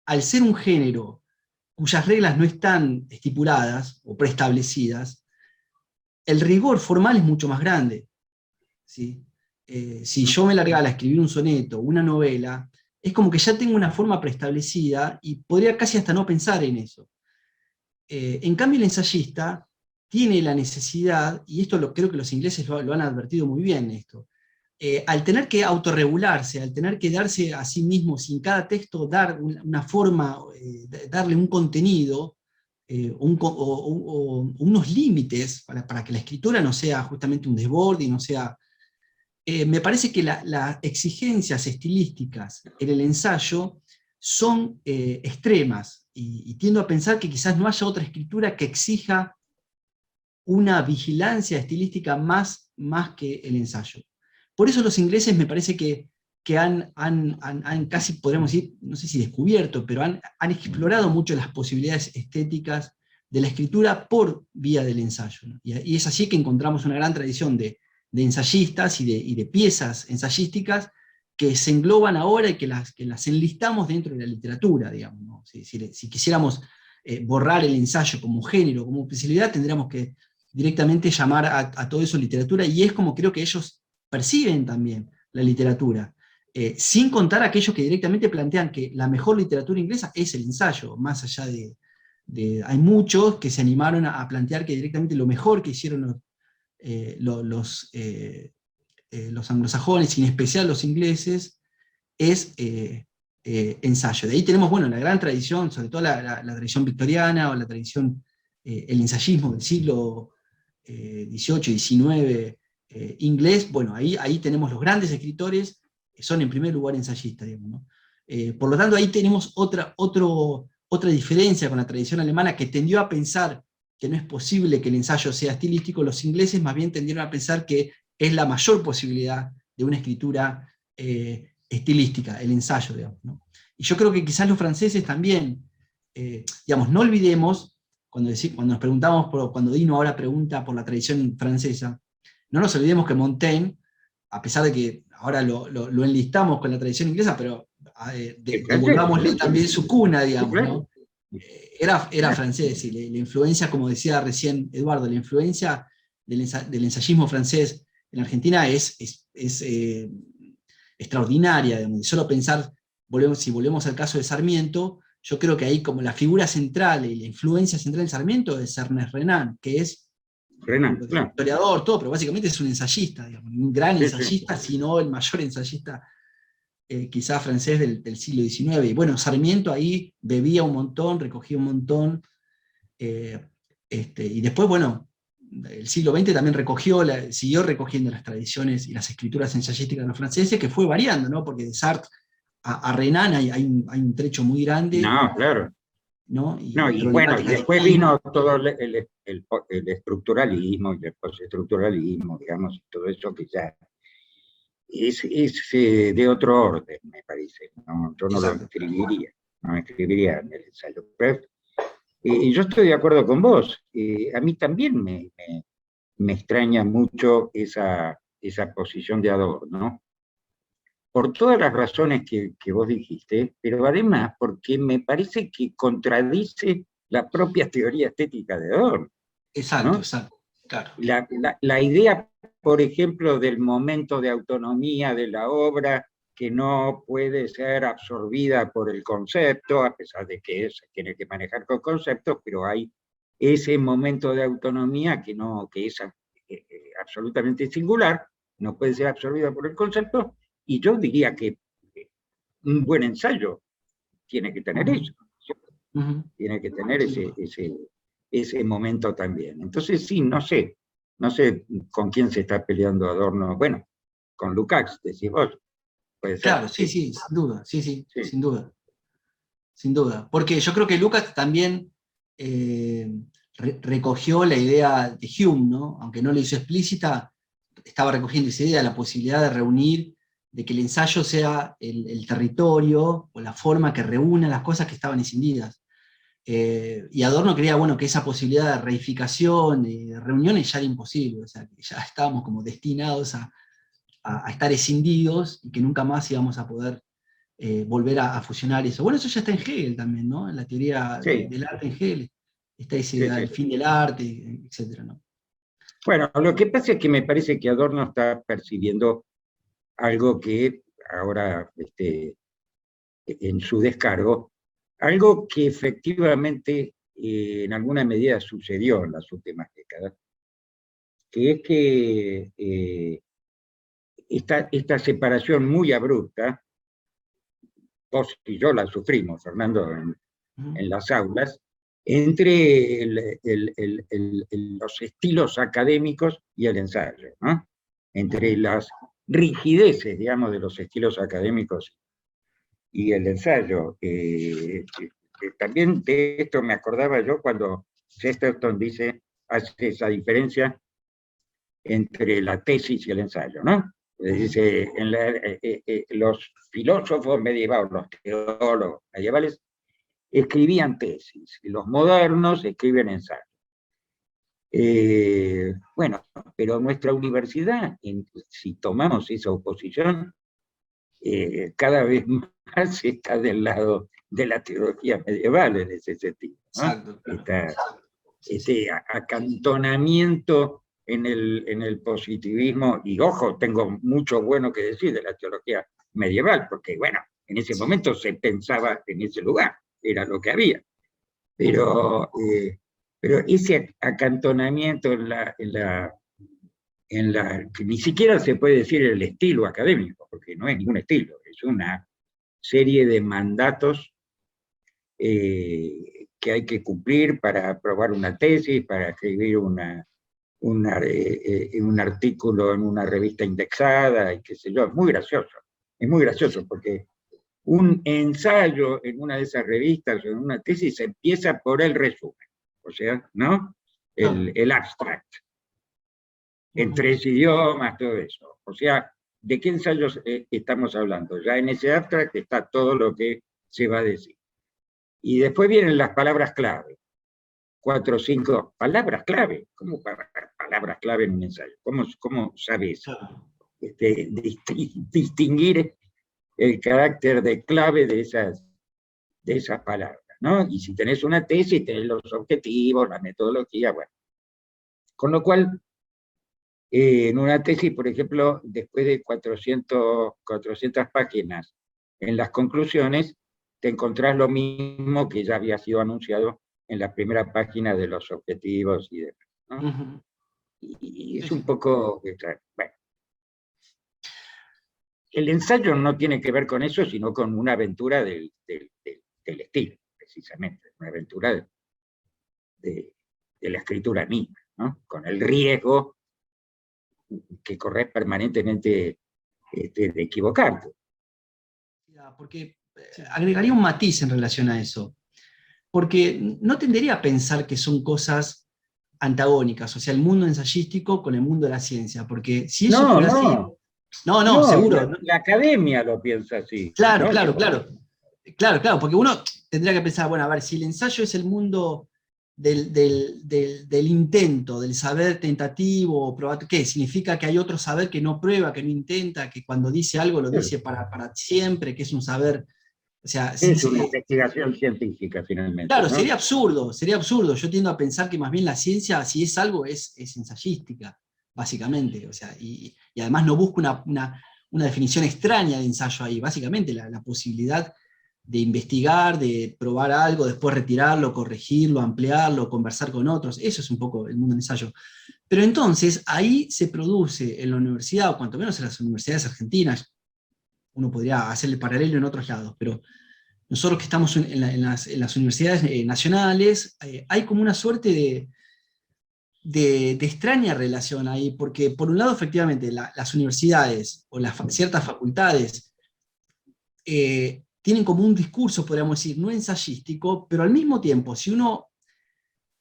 al ser un género cuyas reglas no están estipuladas o preestablecidas, el rigor formal es mucho más grande, ¿sí? Si yo me largara a escribir un soneto o una novela, es como que ya tengo una forma preestablecida y podría casi hasta no pensar en eso. En cambio, el ensayista tiene la necesidad, y esto creo que los ingleses lo han advertido muy bien, esto, al tener que autorregularse, al tener que darse a sí mismo, sin cada texto dar una forma, darle un contenido, o unos límites para que la escritura no sea justamente un desborde y no sea me parece que las exigencias estilísticas en el ensayo son extremas, y tiendo a pensar que quizás no haya otra escritura que exija una vigilancia estilística más que el ensayo. Por eso los ingleses me parece que han casi, podríamos decir, no sé si descubierto, pero han explorado mucho las posibilidades estéticas de la escritura por vía del ensayo, ¿no? Y es así que encontramos una gran tradición de ensayistas y de piezas ensayísticas que se engloban ahora y que las enlistamos dentro de la literatura, digamos, ¿no? Si quisiéramos borrar el ensayo como género, como especialidad, tendríamos que directamente llamar a todo eso literatura, y es como creo que ellos perciben también la literatura, sin contar aquellos que directamente plantean que la mejor literatura inglesa es el ensayo, más allá hay muchos que se animaron a plantear que directamente lo mejor que hicieron los anglosajones, y en especial los ingleses, es ensayo. De ahí tenemos, bueno, la gran tradición, sobre todo la tradición victoriana, o la tradición, el ensayismo del siglo XVIII, XIX, inglés. Bueno, ahí tenemos los grandes escritores, que son en primer lugar ensayistas, digamos, ¿no? Por lo tanto, ahí tenemos otra diferencia con la tradición alemana, que tendió a pensar que no es posible que el ensayo sea estilístico. Los ingleses más bien tendieron a pensar que es la mayor posibilidad de una escritura estilística, el ensayo, digamos, ¿no? Y yo creo que quizás los franceses también, digamos, no olvidemos, cuando nos preguntamos, cuando Dino ahora pregunta por la tradición francesa, no nos olvidemos que Montaigne, a pesar de que ahora lo enlistamos con la tradición inglesa, pero devolvámosle también su cuna, digamos, ¿no? Era francés, y la influencia, como decía recién Eduardo, la influencia del ensayismo francés en Argentina es extraordinaria, digamos. Y solo pensar, si volvemos al caso de Sarmiento, yo creo que ahí como la figura central y la influencia central de Sarmiento es Ernest Renan, que es claro, historiador, todo, pero básicamente es un ensayista, digamos, un gran Sí, ensayista, si no el mayor ensayista quizá francés del siglo XIX. Y bueno, Sarmiento ahí bebía un montón, recogía un montón, y después, bueno, el siglo XX también siguió recogiendo las tradiciones y las escrituras ensayísticas de los franceses, que fue variando, ¿no? Porque de Sartre a Renan hay un trecho muy grande. No, claro. ¿No? Y bueno, y después vino todo el estructuralismo y el postestructuralismo, digamos, y todo eso que ya es de otro orden, me parece. ¿No? Yo no lo escribiría en el ensayo. Pero, yo estoy de acuerdo con vos. A mí también me extraña mucho esa posición de Adorno, ¿no? Por todas las razones que vos dijiste, pero además porque me parece que contradice la propia teoría estética de Adorno. Exacto, ¿no? exacto, claro. La idea, por ejemplo, del momento de autonomía de la obra, que no puede ser absorbida por el concepto, a pesar de que se tiene que manejar con conceptos, pero hay ese momento de autonomía que es absolutamente singular, no puede ser absorbida por el concepto. Y yo diría que un buen ensayo tiene que tener eso. Tiene que tener ese momento también. Entonces, sí, no sé con quién se está peleando Adorno. Bueno, con Lukács, decís vos. Puede ser. Claro, sí, sin duda, sí, sin duda. Sin duda. Porque yo creo que Lukács también recogió la idea de Hume, ¿no? Aunque no lo hizo explícita, estaba recogiendo esa idea de la posibilidad de reunir, de que el ensayo sea el territorio o la forma que reúna las cosas que estaban escindidas. Y Adorno creía, bueno, que esa posibilidad de reificación y de reuniones ya era imposible, o sea, que ya estábamos como destinados a estar escindidos y que nunca más íbamos a poder volver a fusionar eso. Bueno, eso ya está en Hegel también, ¿no? En la teoría del arte en Hegel está esa idea del fin del arte, etc., ¿no? Bueno, lo que pasa es que me parece que Adorno está percibiendo algo que ahora, en su descargo, algo que efectivamente en alguna medida sucedió en las últimas décadas, que es que esta separación muy abrupta, vos y yo la sufrimos, Fernando, en las aulas, entre los estilos académicos y el ensayo, ¿no? Entre rigideces, digamos, de los estilos académicos y el ensayo. También de esto me acordaba yo cuando Chesterton hace esa diferencia entre la tesis y el ensayo, ¿no? Dice, los filósofos medievales, los teólogos medievales, escribían tesis, y los modernos escriben ensayos. Bueno, pero nuestra universidad, si tomamos esa oposición, cada vez más está del lado de la teología medieval en ese sentido, ¿no? Exacto, claro. Ese acantonamiento en el positivismo, y ojo, tengo mucho bueno que decir de la teología medieval, porque bueno, en ese momento se pensaba en ese lugar, era lo que había. Pero ese acantonamiento que ni siquiera se puede decir el estilo académico, porque no es ningún estilo, es una serie de mandatos que hay que cumplir para aprobar una tesis, para escribir un artículo en una revista indexada, y qué sé yo. Es muy gracioso, porque un ensayo en una de esas revistas o en una tesis empieza por el resumen, o sea, ¿no? El abstract, en 3 idiomas, todo eso. O sea, ¿de qué ensayos estamos hablando? Ya en ese abstract está todo lo que se va a decir. Y después vienen las palabras clave. 4 o 5 palabras clave. ¿Cómo palabras clave en un ensayo? ¿Cómo sabes distinguir el carácter de clave de esas palabras, ¿no? Y si tenés una tesis, tenés los objetivos, la metodología, bueno. Con lo cual, en una tesis, por ejemplo, después de 400 páginas, en las conclusiones, te encontrás lo mismo que ya había sido anunciado en la primera página de los objetivos y demás, ¿no? Y es un poco extraño. Bueno. El ensayo no tiene que ver con eso, sino con una aventura del estilo, precisamente, una aventura de la escritura misma, ¿no? Con el riesgo que corres permanentemente de equivocarte. Porque agregaría un matiz en relación a eso, porque no tendería a pensar que son cosas antagónicas, o sea, el mundo ensayístico con el mundo de la ciencia, porque si eso fuera así... No, seguro. La academia lo piensa así. Claro, ¿no? Claro, porque uno tendría que pensar, bueno, a ver, si el ensayo es el mundo del intento, del saber tentativo o probatorio, ¿qué? Significa que hay otro saber que no prueba, que no intenta, que cuando dice algo lo dice para siempre, que es un saber... O sea, es una investigación científica, finalmente. Claro, ¿no? sería absurdo. Yo tiendo a pensar que más bien la ciencia, si es algo, es ensayística, básicamente. O sea, y además no busco una definición extraña de ensayo ahí. Básicamente la posibilidad de investigar, de probar algo, después retirarlo, corregirlo, ampliarlo, conversar con otros. Eso es un poco el mundo del ensayo. Pero entonces, ahí se produce en la universidad, o cuanto menos en las universidades argentinas, uno podría hacer el paralelo en otros lados, pero nosotros que estamos en las universidades nacionales, hay como una suerte de extraña relación ahí, porque por un lado, efectivamente, las universidades o ciertas facultades tienen como un discurso, podríamos decir, no ensayístico, pero al mismo tiempo, si uno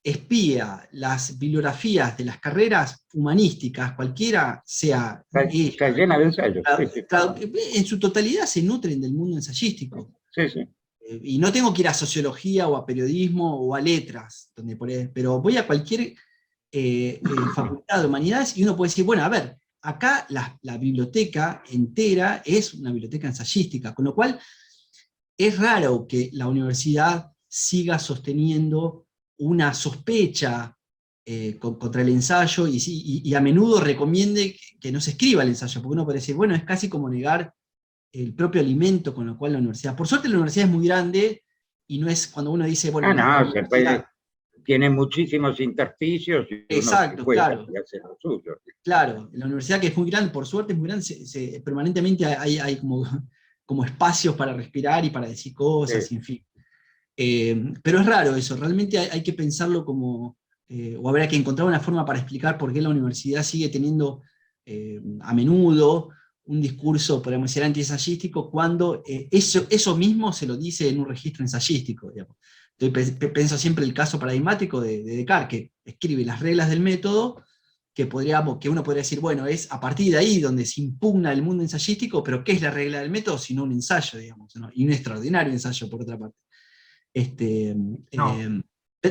espía las bibliografías de las carreras humanísticas, cualquiera sea... Está llena de ensayos. En su totalidad se nutren del mundo ensayístico. Sí. Y no tengo que ir a sociología o a periodismo o a letras, pero voy a cualquier facultad de humanidades y uno puede decir, bueno, a ver, acá la biblioteca entera es una biblioteca ensayística, con lo cual es raro que la universidad siga sosteniendo una sospecha contra el ensayo y a menudo recomiende que no se escriba el ensayo, porque uno puede decir, bueno, es casi como negar el propio alimento con el cual la universidad... Por suerte la universidad es muy grande y no es cuando uno dice, bueno... se puede... Tiene muchísimos intersticios y exacto, claro. Lo suyo. Claro, la universidad que es muy grande, por suerte es muy grande, permanentemente hay como espacios para respirar y para decir cosas, sí. En fin. Pero es raro eso, realmente hay que pensarlo como... o habrá que encontrar una forma para explicar por qué la universidad sigue teniendo a menudo un discurso, podemos decir, antiensayístico, cuando eso mismo se lo dice en un registro ensayístico, digamos. Entonces, pienso siempre el caso paradigmático de Descartes, que escribe las reglas del método, que uno podría decir, bueno, es a partir de ahí donde se impugna el mundo ensayístico, pero ¿qué es la regla del método? Sino un ensayo, digamos, ¿no? Y un extraordinario ensayo, por otra parte.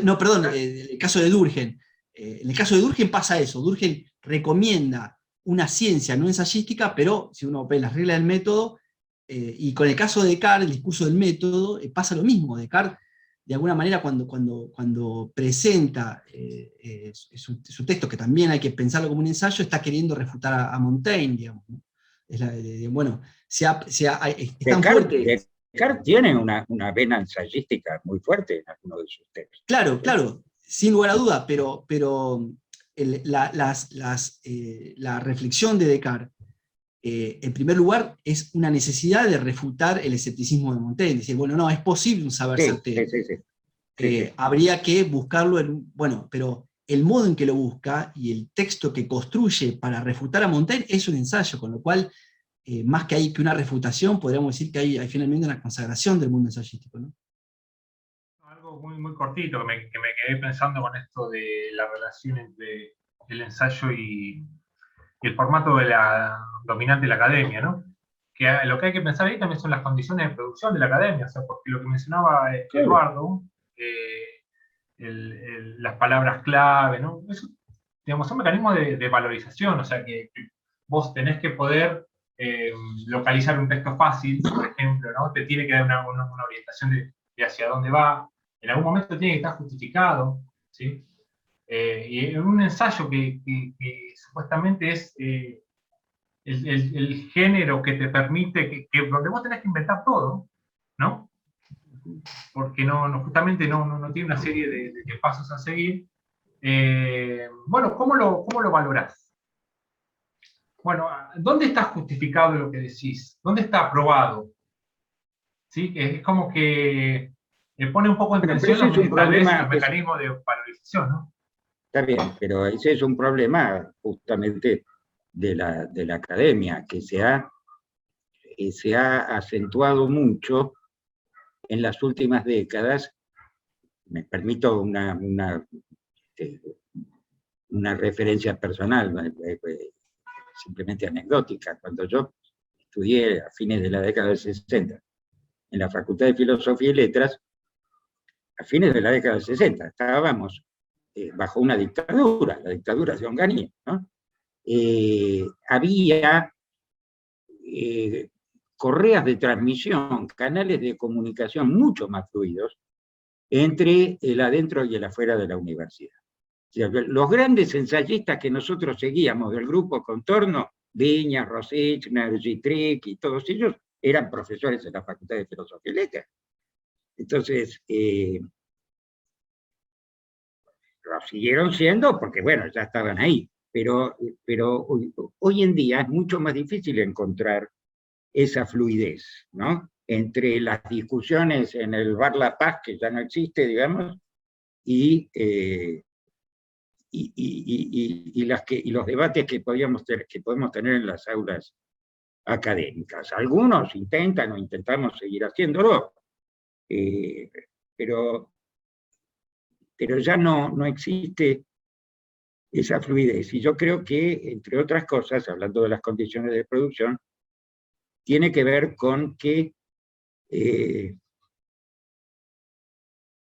No, perdón, el caso de Durkheim. En el caso de Durkheim pasa eso, Durkheim recomienda una ciencia no ensayística, pero si uno ve las reglas del método, y con el caso de Descartes, el discurso del método, pasa lo mismo. Descartes, de alguna manera, cuando presenta su texto, que también hay que pensarlo como un ensayo, está queriendo refutar a Montaigne, digamos, ¿no? Bueno, están fuertes. Descartes tiene una vena ensayística muy fuerte en algunos de sus textos. Claro, sin lugar a duda, pero la reflexión de Descartes, en primer lugar, es una necesidad de refutar el escepticismo de Montaigne, decir, bueno, no, es posible un saber certero. Sí. Habría que buscarlo, pero el modo en que lo busca y el texto que construye para refutar a Montaigne es un ensayo, con lo cual, más que una refutación, podríamos decir que hay finalmente una consagración del mundo ensayístico, ¿no? Algo muy, muy cortito que me quedé pensando con esto de la relación entre el ensayo y el formato dominante de la academia, ¿no? Que lo que hay que pensar ahí también son las condiciones de producción de la academia, o sea, porque lo que mencionaba Eduardo, las palabras clave, ¿no? Eso, digamos, son mecanismos de valorización, o sea, que vos tenés que poder localizar un texto fácil, por ejemplo, ¿no? Te tiene que dar una orientación de hacia dónde va, en algún momento tiene que estar justificado, ¿sí? Y en un ensayo que supuestamente es el género que te permite, donde vos tenés que inventar todo, ¿no? Porque justamente no tiene una serie de pasos a seguir. Bueno, ¿cómo lo valorás? Bueno, ¿dónde está justificado lo que decís? ¿Dónde está aprobado? ¿Sí? Es como que pone un poco en tensión los mecanismos de valorización, ¿no? Está bien, pero ese es un problema justamente de la academia, que se ha acentuado mucho en las últimas décadas. Me permito una referencia personal, simplemente anecdótica. Cuando yo estudié a fines de la década del 60 en la Facultad de Filosofía y Letras, a fines de la década del 60, estábamos bajo una dictadura, la dictadura de Onganía, ¿no? Había correas de transmisión, canales de comunicación mucho más fluidos entre el adentro y el afuera de la universidad. O sea, los grandes ensayistas que nosotros seguíamos del grupo Contorno, Viñas, Rosichner, Gitrick y todos ellos, eran profesores de la Facultad de Filosofía y Letras. Entonces, lo siguieron siendo porque, bueno, ya estaban ahí. Pero hoy en día es mucho más difícil encontrar esa fluidez, ¿no? Entre las discusiones en el Bar La Paz, que ya no existe, digamos, y los debates que podemos tener en las aulas académicas. Algunos intentan o intentamos seguir haciéndolo, pero ya no existe esa fluidez. Y yo creo que, entre otras cosas, hablando de las condiciones de producción, tiene que ver con que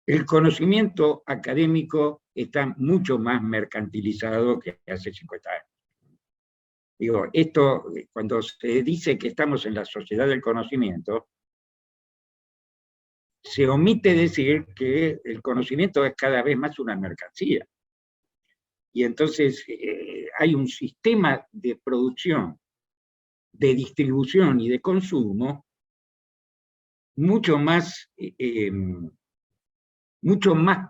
el conocimiento académico está mucho más mercantilizado que hace 50 años. Digo, esto, cuando se dice que estamos en la sociedad del conocimiento, se omite decir que el conocimiento es cada vez más una mercancía. Y entonces hay un sistema de producción, de distribución y de consumo mucho más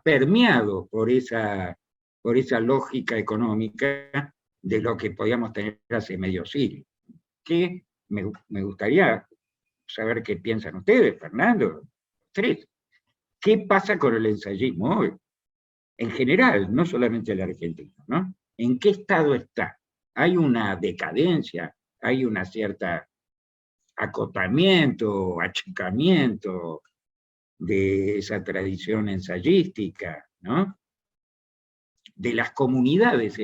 permeado por esa lógica económica de lo que podíamos tener hace medio siglo. Que me gustaría saber qué piensan ustedes, Fernando, tres. ¿Qué pasa con el ensayismo hoy? En general, no solamente el argentino, ¿no? ¿En qué estado está? ¿Hay una decadencia? hay una cierta acotamiento, achicamiento de esa tradición ensayística, ¿no? De las comunidades.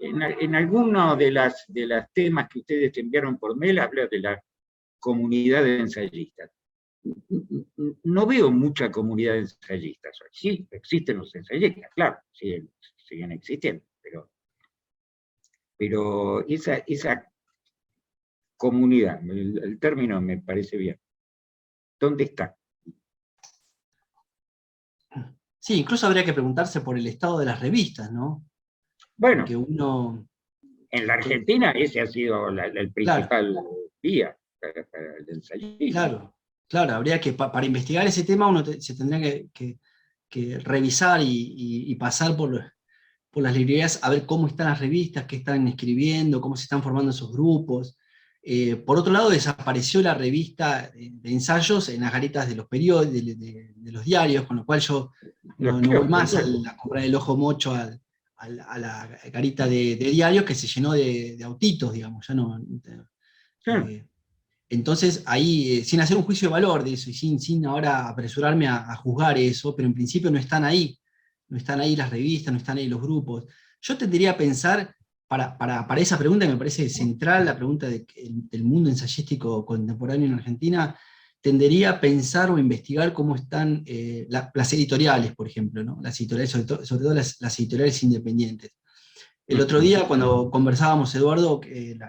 En alguno de las temas que ustedes enviaron por mail habla de la comunidad de ensayistas. No veo mucha comunidad de ensayistas. Sí, existen los ensayistas, claro, siguen existiendo, pero esa comunidad, el término me parece bien. ¿Dónde está? Sí, incluso habría que preguntarse por el estado de las revistas, ¿no? Bueno, que uno... en la Argentina ese ha sido el principal guía para el ensayismo. Claro, habría que, para investigar ese tema, uno se tendría que revisar y pasar por las librerías a ver cómo están las revistas, qué están escribiendo, cómo se están formando esos grupos. Por otro lado, desapareció la revista de ensayos en las garitas de los periódicos, de los diarios, con lo cual yo no voy más a comprar el ojo mocho a la garita de diarios, que se llenó de autitos, digamos, ya no... Entonces, ahí, sin hacer un juicio de valor de eso, y sin ahora apresurarme a juzgar eso, pero en principio no están ahí las revistas, no están ahí los grupos. Yo tendría a pensar, para esa pregunta que me parece central, la pregunta del mundo ensayístico contemporáneo en Argentina, tendería a pensar o investigar cómo están las editoriales, por ejemplo, ¿no? Las editoriales, sobre todo las editoriales independientes. El otro día, cuando conversábamos, Eduardo,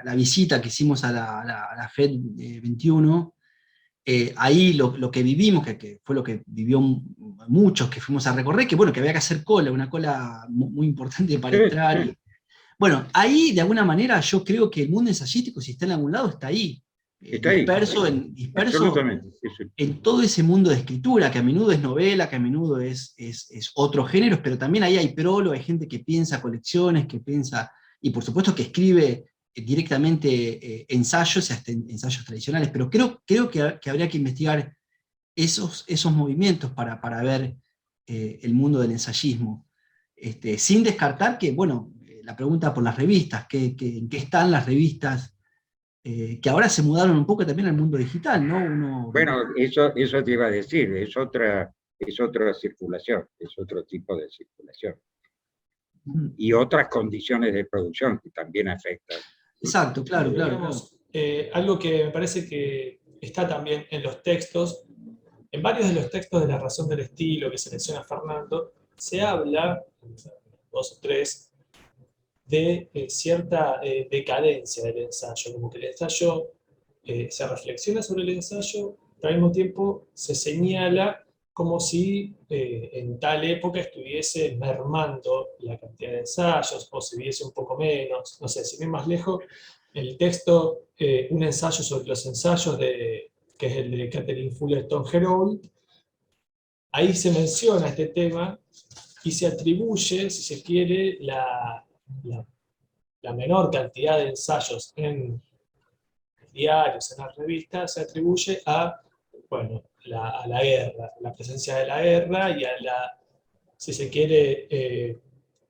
la visita que hicimos a la FED 21, ahí lo que vivimos, que fue lo que vivió muchos que fuimos a recorrer, que bueno, que había que hacer una cola muy importante para entrar. Bueno, ahí de alguna manera yo creo que el mundo ensayístico, si está en algún lado, está ahí. Disperso en todo ese mundo de escritura, que a menudo es novela, que a menudo es otros géneros, pero también ahí hay prólogo, hay gente que piensa colecciones, que piensa, y por supuesto que escribe directamente ensayos y hasta ensayos tradicionales, pero creo que habría que investigar esos movimientos para ver el mundo del ensayismo, sin descartar que, bueno, la pregunta por las revistas, ¿en qué están las revistas? Que ahora se mudaron un poco también al mundo digital, ¿no? Bueno, eso te iba a decir, es otra circulación, es otro tipo de circulación. Y otras condiciones de producción que también afectan. Exacto, claro. Algo que me parece que está también en los textos, en varios de los textos de La razón del estilo que se menciona Fernando, se habla, 2 o 3, de cierta decadencia del ensayo, como que el ensayo se reflexiona sobre el ensayo, pero al mismo tiempo se señala como si en tal época estuviese mermando la cantidad de ensayos, o se viese un poco menos, no sé, sin ir más lejos, el texto, un ensayo sobre los ensayos, que es el de Catherine Fullerton-Herold, ahí se menciona este tema y se atribuye, si se quiere, la menor cantidad de ensayos en diarios, en las revistas, se atribuye a la guerra, la presencia de la guerra y a la, si se quiere,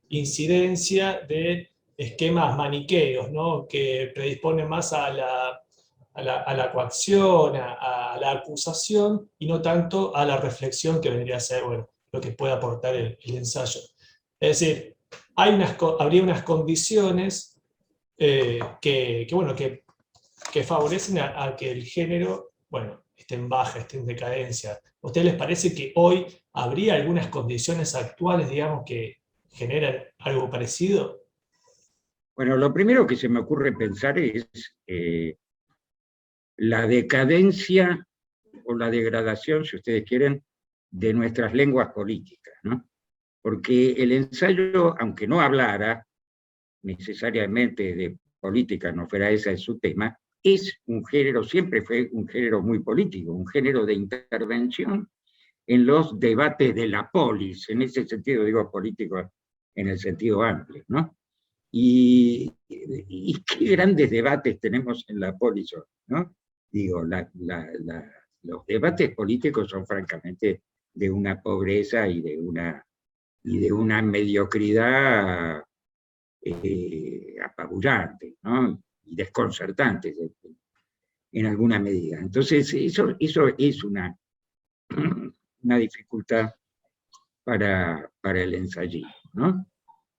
incidencia de esquemas maniqueos, ¿no? Que predisponen más a la coacción, a la acusación, y no tanto a la reflexión que vendría a ser, lo que puede aportar el ensayo. Es decir, habría unas condiciones que favorecen a que el género, esté en baja, esté en decadencia. ¿A ustedes les parece que hoy habría algunas condiciones actuales, digamos, que generan algo parecido? Bueno, lo primero que se me ocurre pensar es la decadencia o la degradación, si ustedes quieren, de nuestras lenguas políticas, ¿no? Porque el ensayo, aunque no hablara necesariamente de política, no fuera ese su tema, es un género, siempre fue un género muy político, un género de intervención en los debates de la polis, en ese sentido digo político en el sentido amplio, ¿no? Y qué grandes debates tenemos en la polis, ¿no? Digo, los debates políticos son francamente de una pobreza y de una mediocridad apabullantes, ¿no? Y desconcertantes en alguna medida. Entonces, eso es una dificultad para el ensayismo, ¿no?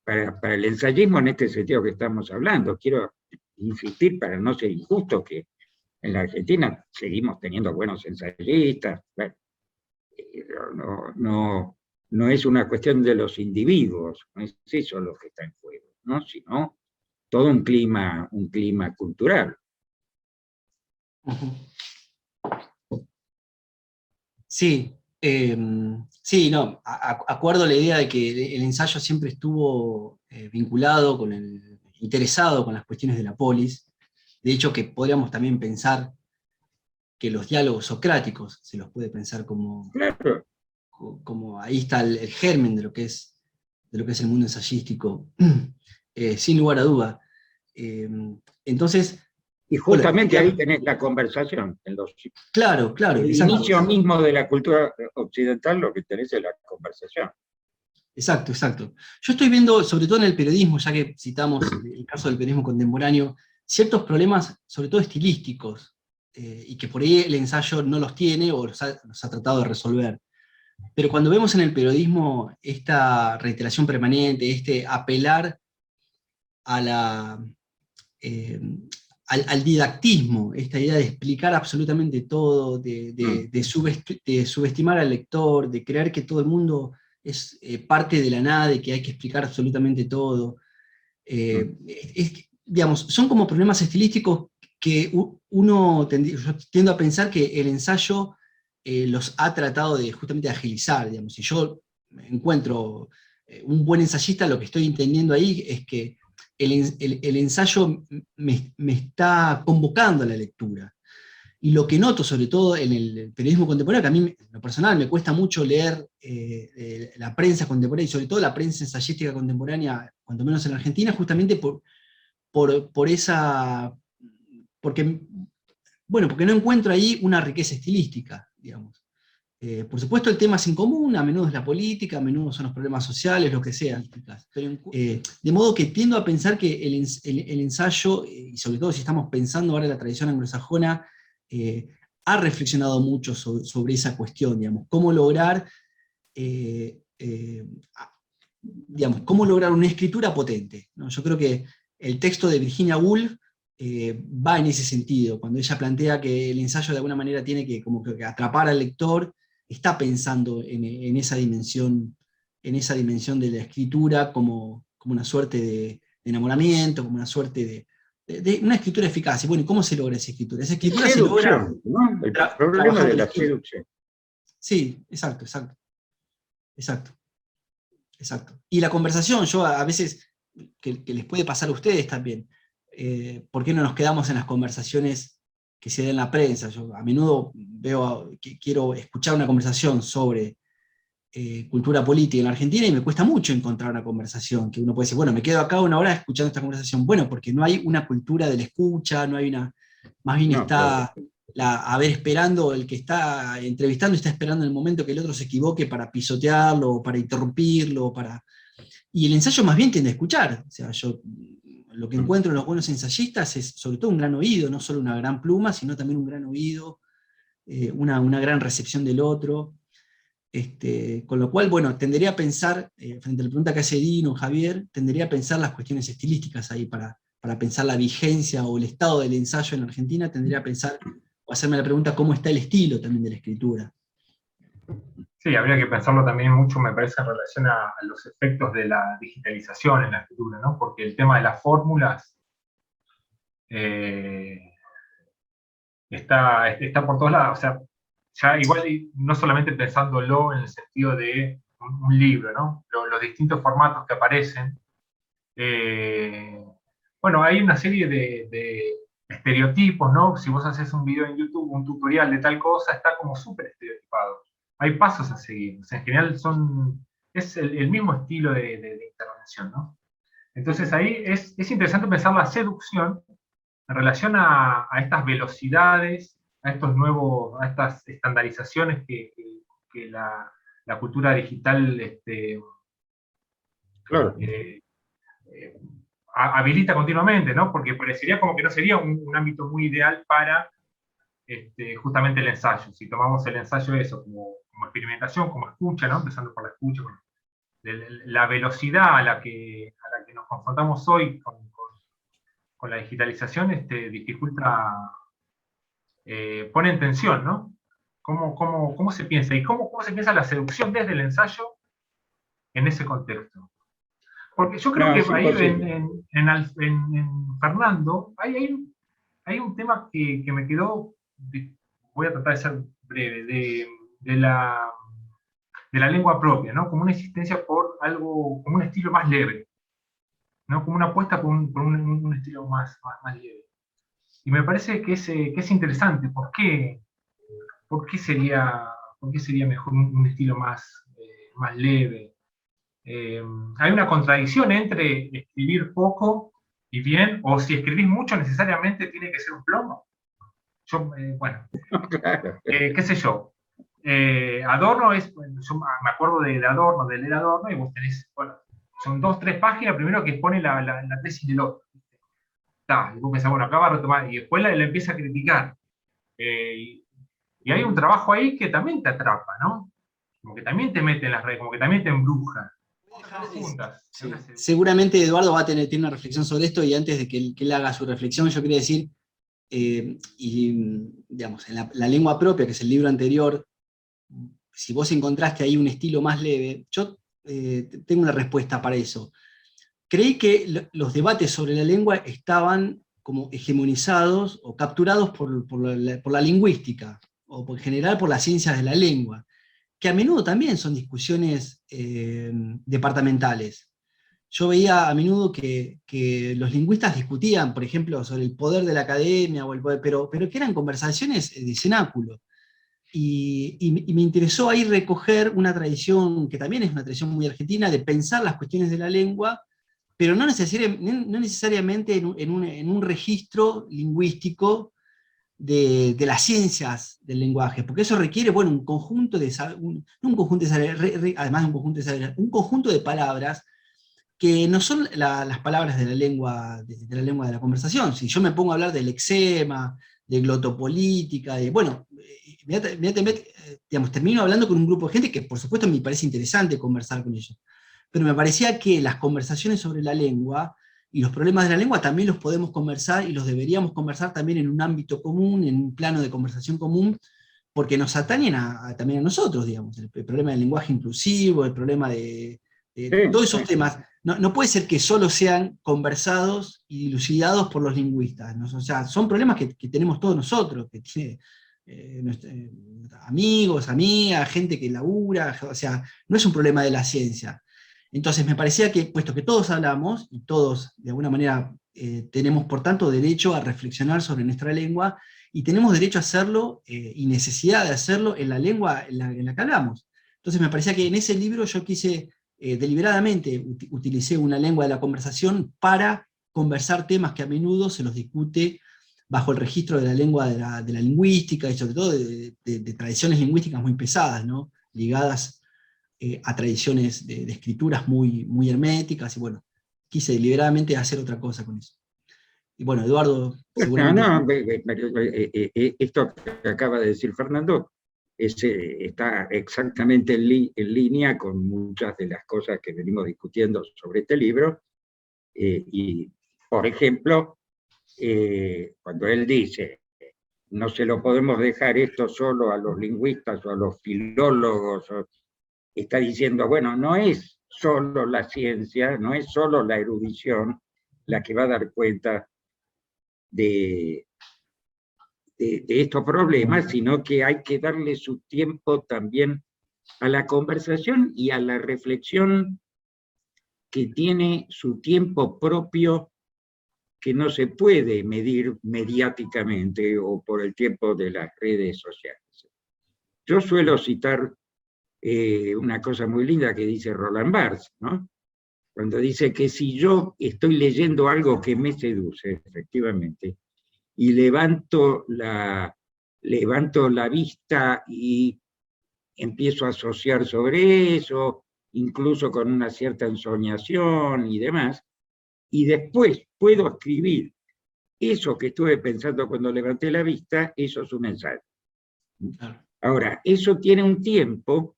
Para el ensayismo en este sentido que estamos hablando. Quiero insistir, para no ser injusto, que en la Argentina seguimos teniendo buenos ensayistas. Bueno, no es una cuestión de los individuos, no es eso lo que está en juego, ¿no? Sino todo un clima cultural. Sí, sí, no, acuerdo la idea de que el ensayo siempre estuvo vinculado interesado con las cuestiones de la polis. De hecho, que podríamos también pensar que los diálogos socráticos se los puede pensar Claro. como ahí está el germen de lo que es el mundo ensayístico, sin lugar a duda. Entonces, y justamente ahí tenés la conversación. Claro, el exacto. inicio mismo de la cultura occidental, lo que tenés es la conversación. Exacto. Yo estoy viendo, sobre todo en el periodismo, ya que citamos el caso del periodismo contemporáneo, ciertos problemas, sobre todo estilísticos, y que por ahí el ensayo no los tiene o los ha tratado de resolver. Pero cuando vemos en el periodismo esta reiteración permanente, este apelar a al didactismo, esta idea de explicar absolutamente todo, de subestimar al lector, de creer que todo el mundo es parte de la nada, de que hay que explicar absolutamente todo. Digamos, son como problemas estilísticos que yo tiendo a pensar que el ensayo los ha tratado de justamente agilizar. Digamos. Si yo encuentro un buen ensayista, lo que estoy entendiendo ahí es que el ensayo me está convocando a la lectura. Y lo que noto, sobre todo en el periodismo contemporáneo, que a mí, en lo personal, me cuesta mucho leer la prensa contemporánea, y sobre todo la prensa ensayística contemporánea, cuanto menos en Argentina, justamente por esa... porque no encuentro ahí una riqueza estilística, digamos. Por supuesto el tema es en común, a menudo es la política, a menudo son los problemas sociales, lo que sea. Pero, de modo que tiendo a pensar que el ensayo, y sobre todo si estamos pensando ahora en la tradición anglosajona, ha reflexionado mucho sobre esa cuestión, digamos, cómo lograr una escritura potente, ¿no? Yo creo que el texto de Virginia Woolf va en ese sentido, cuando ella plantea que el ensayo de alguna manera tiene que atrapar al lector, está pensando en esa dimensión de la escritura como una suerte de enamoramiento, como una suerte de una escritura eficaz. Y bueno, ¿cómo se logra esa escritura? Esa escritura se logra, ¿no? El problema de la seducción. Sí, exacto. Y la conversación, yo a veces, que les puede pasar a ustedes también, ¿por qué no nos quedamos en las conversaciones que se dan en la prensa? Yo a menudo veo que quiero escuchar una conversación sobre cultura política en la Argentina y me cuesta mucho encontrar una conversación, que uno puede decir, bueno, me quedo acá una hora escuchando esta conversación. Bueno, porque no hay una cultura de la escucha, no hay una... Más bien está... esperando, el que está entrevistando está esperando el momento que el otro se equivoque para pisotearlo, para interrumpirlo, y el ensayo más bien tiende a escuchar. O sea, yo lo que encuentro en los buenos ensayistas es sobre todo un gran oído, no solo una gran pluma, sino también un gran oído, una gran recepción del otro. Con lo cual, bueno, tendería a pensar, frente a la pregunta que hace Dino, Javier, tendería a pensar las cuestiones estilísticas ahí para pensar la vigencia o el estado del ensayo en Argentina, tendría a pensar o hacerme la pregunta cómo está el estilo también de la escritura. Sí, habría que pensarlo también mucho, me parece, en relación a los efectos de la digitalización en la escritura, ¿no? Porque el tema de las fórmulas está por todos lados. O sea, ya igual, no solamente pensándolo en el sentido de un libro, ¿no? Los distintos formatos que aparecen. Bueno, hay una serie de estereotipos, ¿no? Si vos haces un video en YouTube, un tutorial de tal cosa, está como súper estereotipado. Hay pasos a seguir. O sea, en general es el mismo estilo de intervención, ¿no? Entonces ahí es interesante pensar la seducción en relación a estas velocidades, a estas estandarizaciones que la cultura digital claro. habilita continuamente, ¿no? Porque parecería como que no sería un ámbito muy ideal para justamente el ensayo. Si tomamos el ensayo eso como experimentación, como escucha, ¿no? Empezando por la escucha, la velocidad a la que nos confrontamos hoy con la digitalización dificulta, pone en tensión, ¿no? ¿Cómo se piensa? ¿Y cómo se piensa la seducción desde el ensayo en ese contexto? Porque yo creo que ahí en Fernando hay un tema que me quedó, voy a tratar de ser breve, de la lengua propia, ¿no? Como una insistencia por algo, como un estilo más leve, ¿no? Como una apuesta por un estilo más leve. Y me parece que es interesante. ¿Por qué sería mejor un estilo más leve? Hay una contradicción entre escribir poco y bien, o si escribís mucho necesariamente tiene que ser un plomo. Bueno, Claro. qué sé yo. Adorno yo me acuerdo de Adorno, de leer Adorno, y vos tenés, bueno, son 2, 3 páginas, primero que expone la tesis del otro. Y vos pensás, bueno, acá va a retomar, y después la empieza a criticar. Y hay un trabajo ahí que también te atrapa, ¿no? Como que también te mete en las redes, como que también te embruja. Sí. Seguramente Eduardo tiene una reflexión sobre esto, y antes de que él haga su reflexión, yo quería decir, y digamos, en la lengua propia, que es el libro anterior, si vos encontraste ahí un estilo más leve, yo tengo una respuesta para eso. Creí que los debates sobre la lengua estaban como hegemonizados o capturados por la lingüística, o en general por las ciencias de la lengua, que a menudo también son discusiones departamentales. Yo veía a menudo que los lingüistas discutían, por ejemplo, sobre el poder de la academia, o el poder, pero que eran conversaciones de cenáculo. Y me interesó ahí recoger una tradición, que también es una tradición muy argentina, de pensar las cuestiones de la lengua, pero no necesariamente en un registro lingüístico de las ciencias del lenguaje, porque eso requiere, bueno, un conjunto de además de un conjunto de saberes, un conjunto de palabras que no son las palabras de la lengua de la conversación. Si yo me pongo a hablar del lexema, de glotopolítica, bueno, inmediatamente, digamos, termino hablando con un grupo de gente que por supuesto me parece interesante conversar con ellos, pero me parecía que las conversaciones sobre la lengua y los problemas de la lengua también los podemos conversar, y los deberíamos conversar también en un ámbito común, en un plano de conversación común, porque nos atañen también a nosotros, digamos, el problema del lenguaje inclusivo, el problema de todos esos temas. No puede ser que solo sean conversados y dilucidados por los lingüistas, ¿no? O sea, son problemas que tenemos todos nosotros, que tiene amigos, amigas, gente que labura, o sea, no es un problema de la ciencia. Entonces me parecía que, puesto que todos hablamos, y todos de alguna manera tenemos por tanto derecho a reflexionar sobre nuestra lengua, y tenemos derecho a hacerlo y necesidad de hacerlo en la lengua en la que hablamos. Entonces me parecía que en ese libro yo quise, deliberadamente utilicé una lengua de la conversación para conversar temas que a menudo se los discute bajo el registro de la lengua de la lingüística, y sobre todo de tradiciones lingüísticas muy pesadas, ¿no? Ligadas a tradiciones de escrituras muy, muy herméticas, y bueno, quise deliberadamente hacer otra cosa con eso. Y bueno, Eduardo, seguramente... Esto que acaba de decir Fernando está exactamente en línea con muchas de las cosas que venimos discutiendo sobre este libro. Y, por ejemplo, cuando él dice, no se lo podemos dejar esto solo a los lingüistas o a los filólogos, está diciendo, bueno, no es solo la ciencia, no es solo la erudición la que va a dar cuenta de estos problemas, sino que hay que darle su tiempo también a la conversación y a la reflexión, que tiene su tiempo propio, que no se puede medir mediáticamente o por el tiempo de las redes sociales. Yo suelo citar una cosa muy linda que dice Roland Barthes, ¿no? Cuando dice que si yo estoy leyendo algo que me seduce, efectivamente, y levanto la vista y empiezo a asociar sobre eso, incluso con una cierta ensoñación y demás, y después puedo escribir eso que estuve pensando cuando levanté la vista, eso es un ensayo. Claro. Ahora, eso tiene un tiempo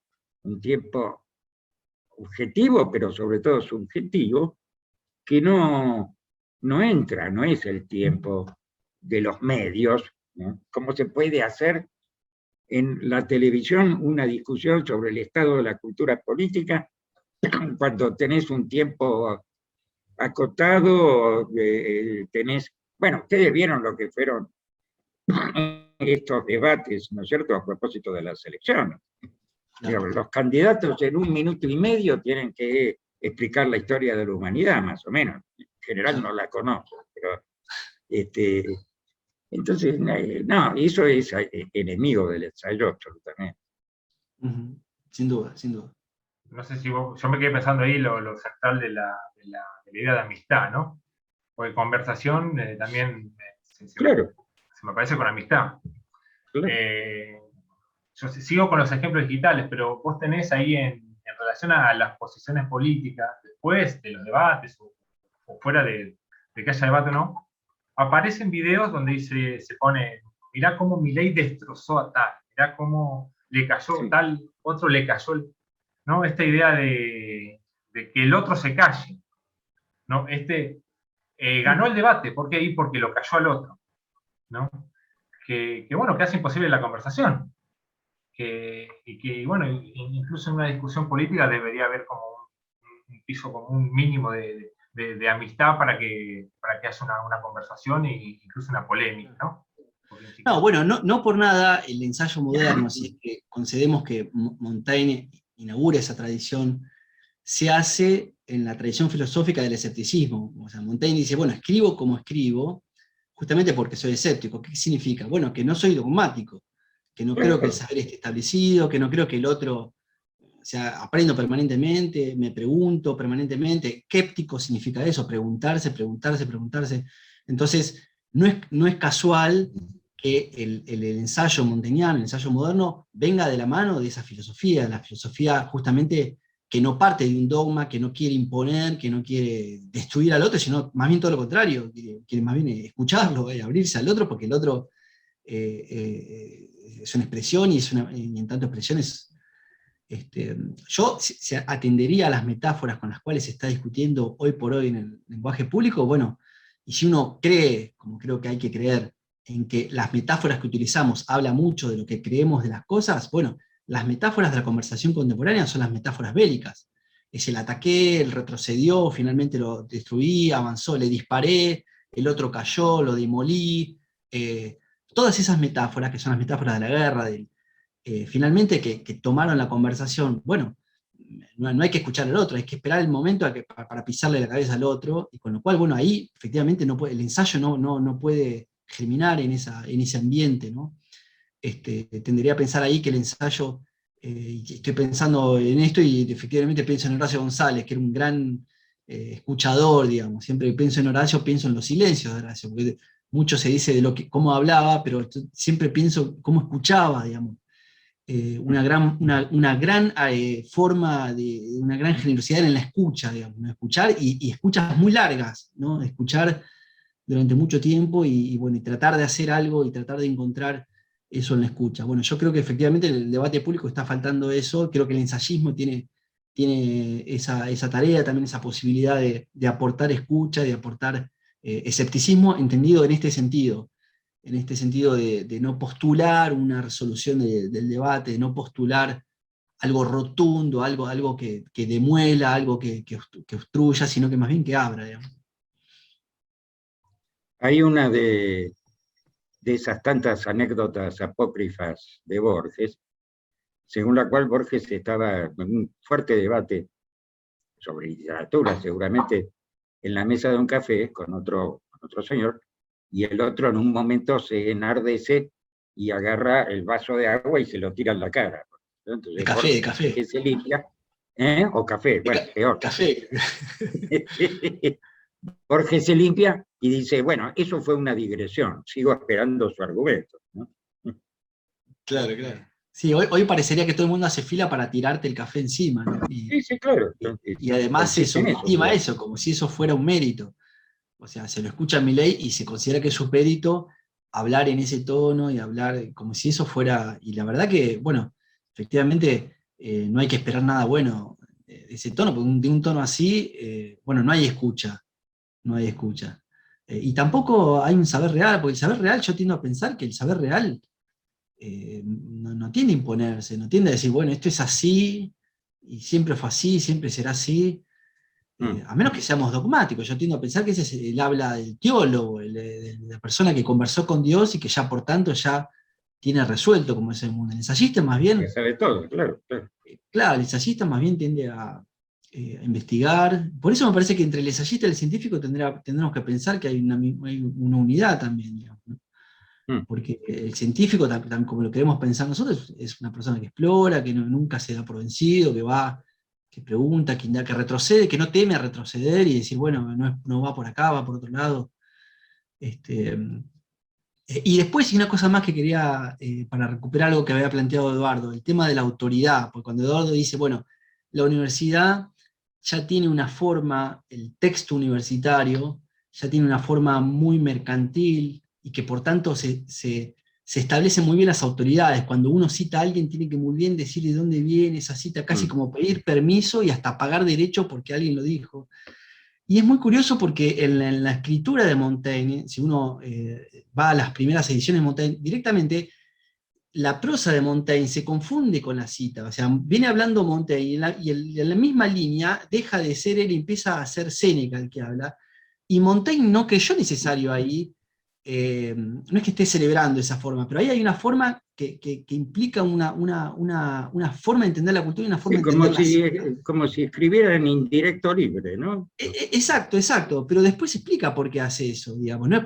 objetivo, pero sobre todo subjetivo, que no entra, no es el tiempo de los medios, ¿no? ¿Cómo se puede hacer en la televisión una discusión sobre el estado de la cultura política cuando tenés un tiempo acotado, tenés... Bueno, ustedes vieron lo que fueron estos debates, ¿no es cierto?, a propósito de las elecciones. Claro. Los candidatos en 1 minuto y medio tienen que explicar la historia de la humanidad, más o menos. En general no la conozco, pero... entonces, no, eso es enemigo del ensayo, absolutamente. Sin duda, sin duda. No sé si yo me quedé pensando ahí lo central de la idea de amistad, ¿no? Porque conversación también Claro. se me parece con amistad. Claro. Yo sigo con los ejemplos digitales, pero vos tenés ahí en relación a las posiciones políticas, después de los debates o fuera de que haya debate o no, aparecen videos donde se pone, mirá cómo Milei destrozó a tal, mirá cómo le cayó Sí. tal, otro le cayó, ¿no? Esta idea de que el otro se calle, ¿no? Ganó el debate, ¿por qué? Porque lo cayó al otro, ¿no? Que bueno, que hace imposible la conversación. Y que, bueno, incluso en una discusión política debería haber como un piso, como un mínimo de amistad para que haya una conversación e incluso una polémica, ¿no? No, bueno, no por nada el ensayo moderno, si es que concedemos que Montaigne inaugura esa tradición, se hace en la tradición filosófica del escepticismo. O sea, Montaigne dice, bueno, escribo como escribo, justamente porque soy escéptico. ¿Qué significa? Bueno, que no soy dogmático, que no creo que el saber esté establecido, que no creo que el otro, o sea, aprendo permanentemente, me pregunto permanentemente. Escéptico significa eso, preguntarse. Entonces, no es casual que el ensayo montaigniano, el ensayo moderno, venga de la mano de esa filosofía, la filosofía justamente que no parte de un dogma, que no quiere imponer, que no quiere destruir al otro, sino más bien todo lo contrario, quiere más bien escucharlo, abrirse al otro, porque el otro es una expresión y en tanto expresión es... yo se atendería a las metáforas con las cuales se está discutiendo hoy por hoy en el lenguaje público, bueno, y si uno cree, como creo que hay que creer, en que las metáforas que utilizamos habla mucho de lo que creemos de las cosas, bueno, las metáforas de la conversación contemporánea son las metáforas bélicas. Es el ataqué, el retrocedió, finalmente lo destruí, avanzó, le disparé, el otro cayó, lo demolí. Todas esas metáforas, que son las metáforas de la guerra, finalmente que tomaron la conversación, bueno, no hay que escuchar al otro, hay que esperar el momento para pisarle la cabeza al otro, y con lo cual, bueno, ahí efectivamente el ensayo no puede germinar en ese ambiente, ¿no? Tendería a pensar ahí que el ensayo, estoy pensando en esto y efectivamente pienso en Horacio González, que era un gran escuchador, digamos. Siempre que pienso en Horacio, pienso en los silencios de Horacio, porque mucho se dice de cómo hablaba, pero siempre pienso cómo escuchaba, digamos. Una gran forma una gran generosidad en la escucha, digamos, ¿no? Escuchar y escuchas muy largas, ¿no? Escuchar durante mucho tiempo y tratar de hacer algo y tratar de encontrar eso en la escucha. Bueno, yo creo que efectivamente en el debate público está faltando eso, creo que el ensayismo tiene esa tarea, también esa posibilidad de aportar escucha, de aportar escepticismo, entendido en este sentido de no postular una resolución del debate, de no postular algo rotundo, algo que demuela, algo que obstruya, sino que más bien que abra, digamos. Hay una de esas tantas anécdotas apócrifas de Borges, según la cual Borges estaba en un fuerte debate sobre literatura, seguramente en la mesa de un café con otro señor, y el otro en un momento se enardece y agarra el vaso de agua y se lo tira en la cara. Entonces, de café. Que se limpia, o café, bueno, peor. Café. Jorge se limpia y dice, bueno, eso fue una digresión, sigo esperando su argumento, ¿no? Claro. Sí, hoy parecería que todo el mundo hace fila para tirarte el café encima, ¿no? Sí, claro. Y además eso, encima eso, como si eso fuera un mérito. O sea, se lo escucha a Milei y se considera que es supérito hablar en ese tono y hablar como si eso fuera... Y la verdad que, bueno, efectivamente no hay que esperar nada bueno de ese tono, porque de un tono así, bueno, no hay escucha, no hay escucha. Y tampoco hay un saber real, porque el saber real, yo tiendo a pensar que el saber real no tiende a imponerse, no tiende a decir, bueno, esto es así, y siempre fue así, siempre será así. A menos que seamos dogmáticos, yo tiendo a pensar que ese es el habla del teólogo, de la persona que conversó con Dios y que ya por tanto ya tiene resuelto cómo es el mundo. El ensayista más bien... Que sabe todo, claro. Claro, el ensayista más bien tiende a investigar. Por eso me parece que entre el ensayista y el científico tendremos que pensar que hay una unidad también, digamos, ¿no? Porque el científico, como lo queremos pensar nosotros, es una persona que explora, que nunca se da por vencido, que va... que pregunta, que indaga, que retrocede, que no teme a retroceder y decir, bueno, no va por acá, va por otro lado. Y después, y una cosa más que quería, para recuperar algo que había planteado Eduardo, el tema de la autoridad, porque cuando Eduardo dice, bueno, la universidad ya tiene una forma, el texto universitario, ya tiene una forma muy mercantil, y que por tanto se establecen muy bien las autoridades. Cuando uno cita a alguien, tiene que muy bien decir de dónde viene esa cita, casi como pedir permiso y hasta pagar derecho porque alguien lo dijo. Y es muy curioso porque en la escritura de Montaigne, si uno va a las primeras ediciones de Montaigne, directamente la prosa de Montaigne se confunde con la cita. O sea, viene hablando Montaigne y en la misma línea deja de ser él y empieza a ser Séneca el que habla. Y Montaigne no creyó necesario ahí. No es que esté celebrando esa forma, pero ahí hay una forma que implica una forma de entender la cultura y una forma de entender como si escribiera en indirecto libre, ¿no? Exacto, pero después explica por qué hace eso, digamos, no es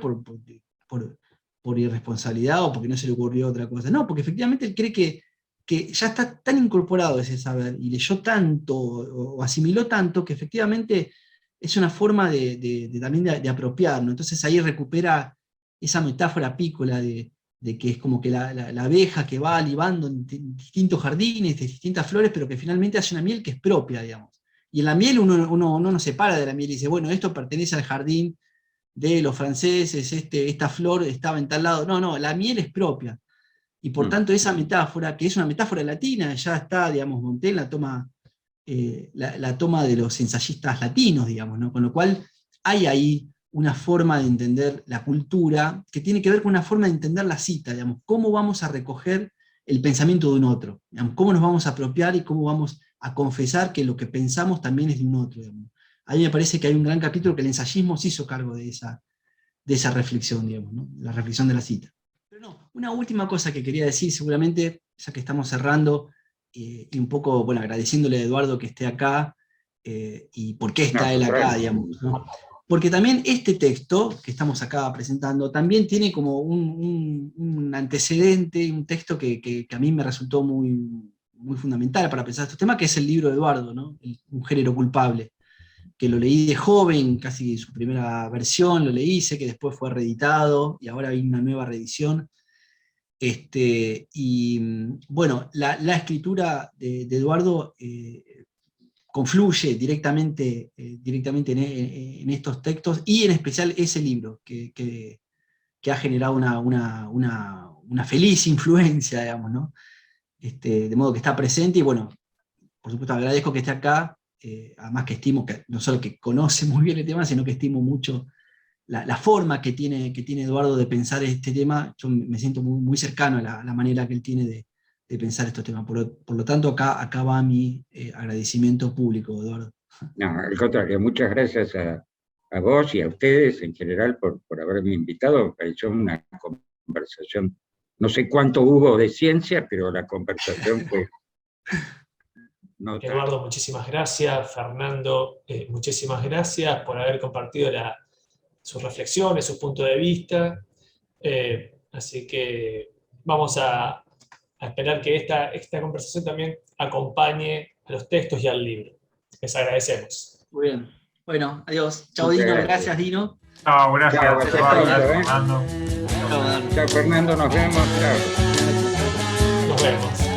por irresponsabilidad o porque no se le ocurrió otra cosa, no, porque efectivamente él cree que ya está tan incorporado ese saber y leyó tanto o asimiló tanto que efectivamente es una forma también de apropiarnos. Entonces ahí recupera esa metáfora apícola de que es como que la abeja que va libando en distintos jardines, de distintas flores, pero que finalmente hace una miel que es propia, digamos. Y en la miel uno no se separa de la miel y dice, bueno, esto pertenece al jardín de los franceses, esta flor estaba en tal lado. No, la miel es propia. Y por tanto esa metáfora, que es una metáfora latina, ya está, digamos, Montaigne la toma de los ensayistas latinos, digamos, ¿no? Con lo cual hay ahí una forma de entender la cultura que tiene que ver con una forma de entender la cita, digamos, cómo vamos a recoger el pensamiento de un otro, digamos, cómo nos vamos a apropiar y cómo vamos a confesar que lo que pensamos también es de un otro. Digamos. Ahí me parece que hay un gran capítulo que el ensayismo se hizo cargo de esa reflexión, digamos, ¿no? La reflexión de la cita. Pero no, una última cosa que quería decir, seguramente, ya que estamos cerrando, y un poco, bueno, agradeciéndole a Eduardo que esté acá, y por qué está él acá, digamos, ¿no? Porque también este texto que estamos acá presentando también tiene como un antecedente, un texto que a mí me resultó muy, muy fundamental para pensar estos temas, que es el libro de Eduardo, ¿no? Un género culpable, que lo leí de joven, casi su primera versión, lo leí, sé que después fue reeditado, y ahora hay una nueva reedición. Y bueno, la escritura de Eduardo confluye directamente en estos textos, y en especial ese libro, que ha generado una feliz influencia, digamos, ¿no? De modo que está presente, y bueno, por supuesto agradezco que esté acá, además que estimo, que no solo que conoce muy bien el tema, sino que estimo mucho la forma que tiene Eduardo de pensar este tema. Yo me siento muy cercano a la manera que él tiene de pensar estos temas. Por lo tanto, acá va mi agradecimiento público, Eduardo. No, al contrario, muchas gracias a vos y a ustedes en general por haberme invitado. Me pareció una conversación, no sé cuánto hubo de ciencia, pero la conversación fue... Eduardo, muchísimas gracias. Fernando, muchísimas gracias por haber compartido sus reflexiones, su punto de vista. Así que vamos a esperar que esta conversación también acompañe a los textos y al libro. Les agradecemos. Muy bien. Bueno, adiós. Chao, Dino. Gracias, Dino. Chao, gracias. Chao, Fernando. Nos vemos. Chao. Nos vemos.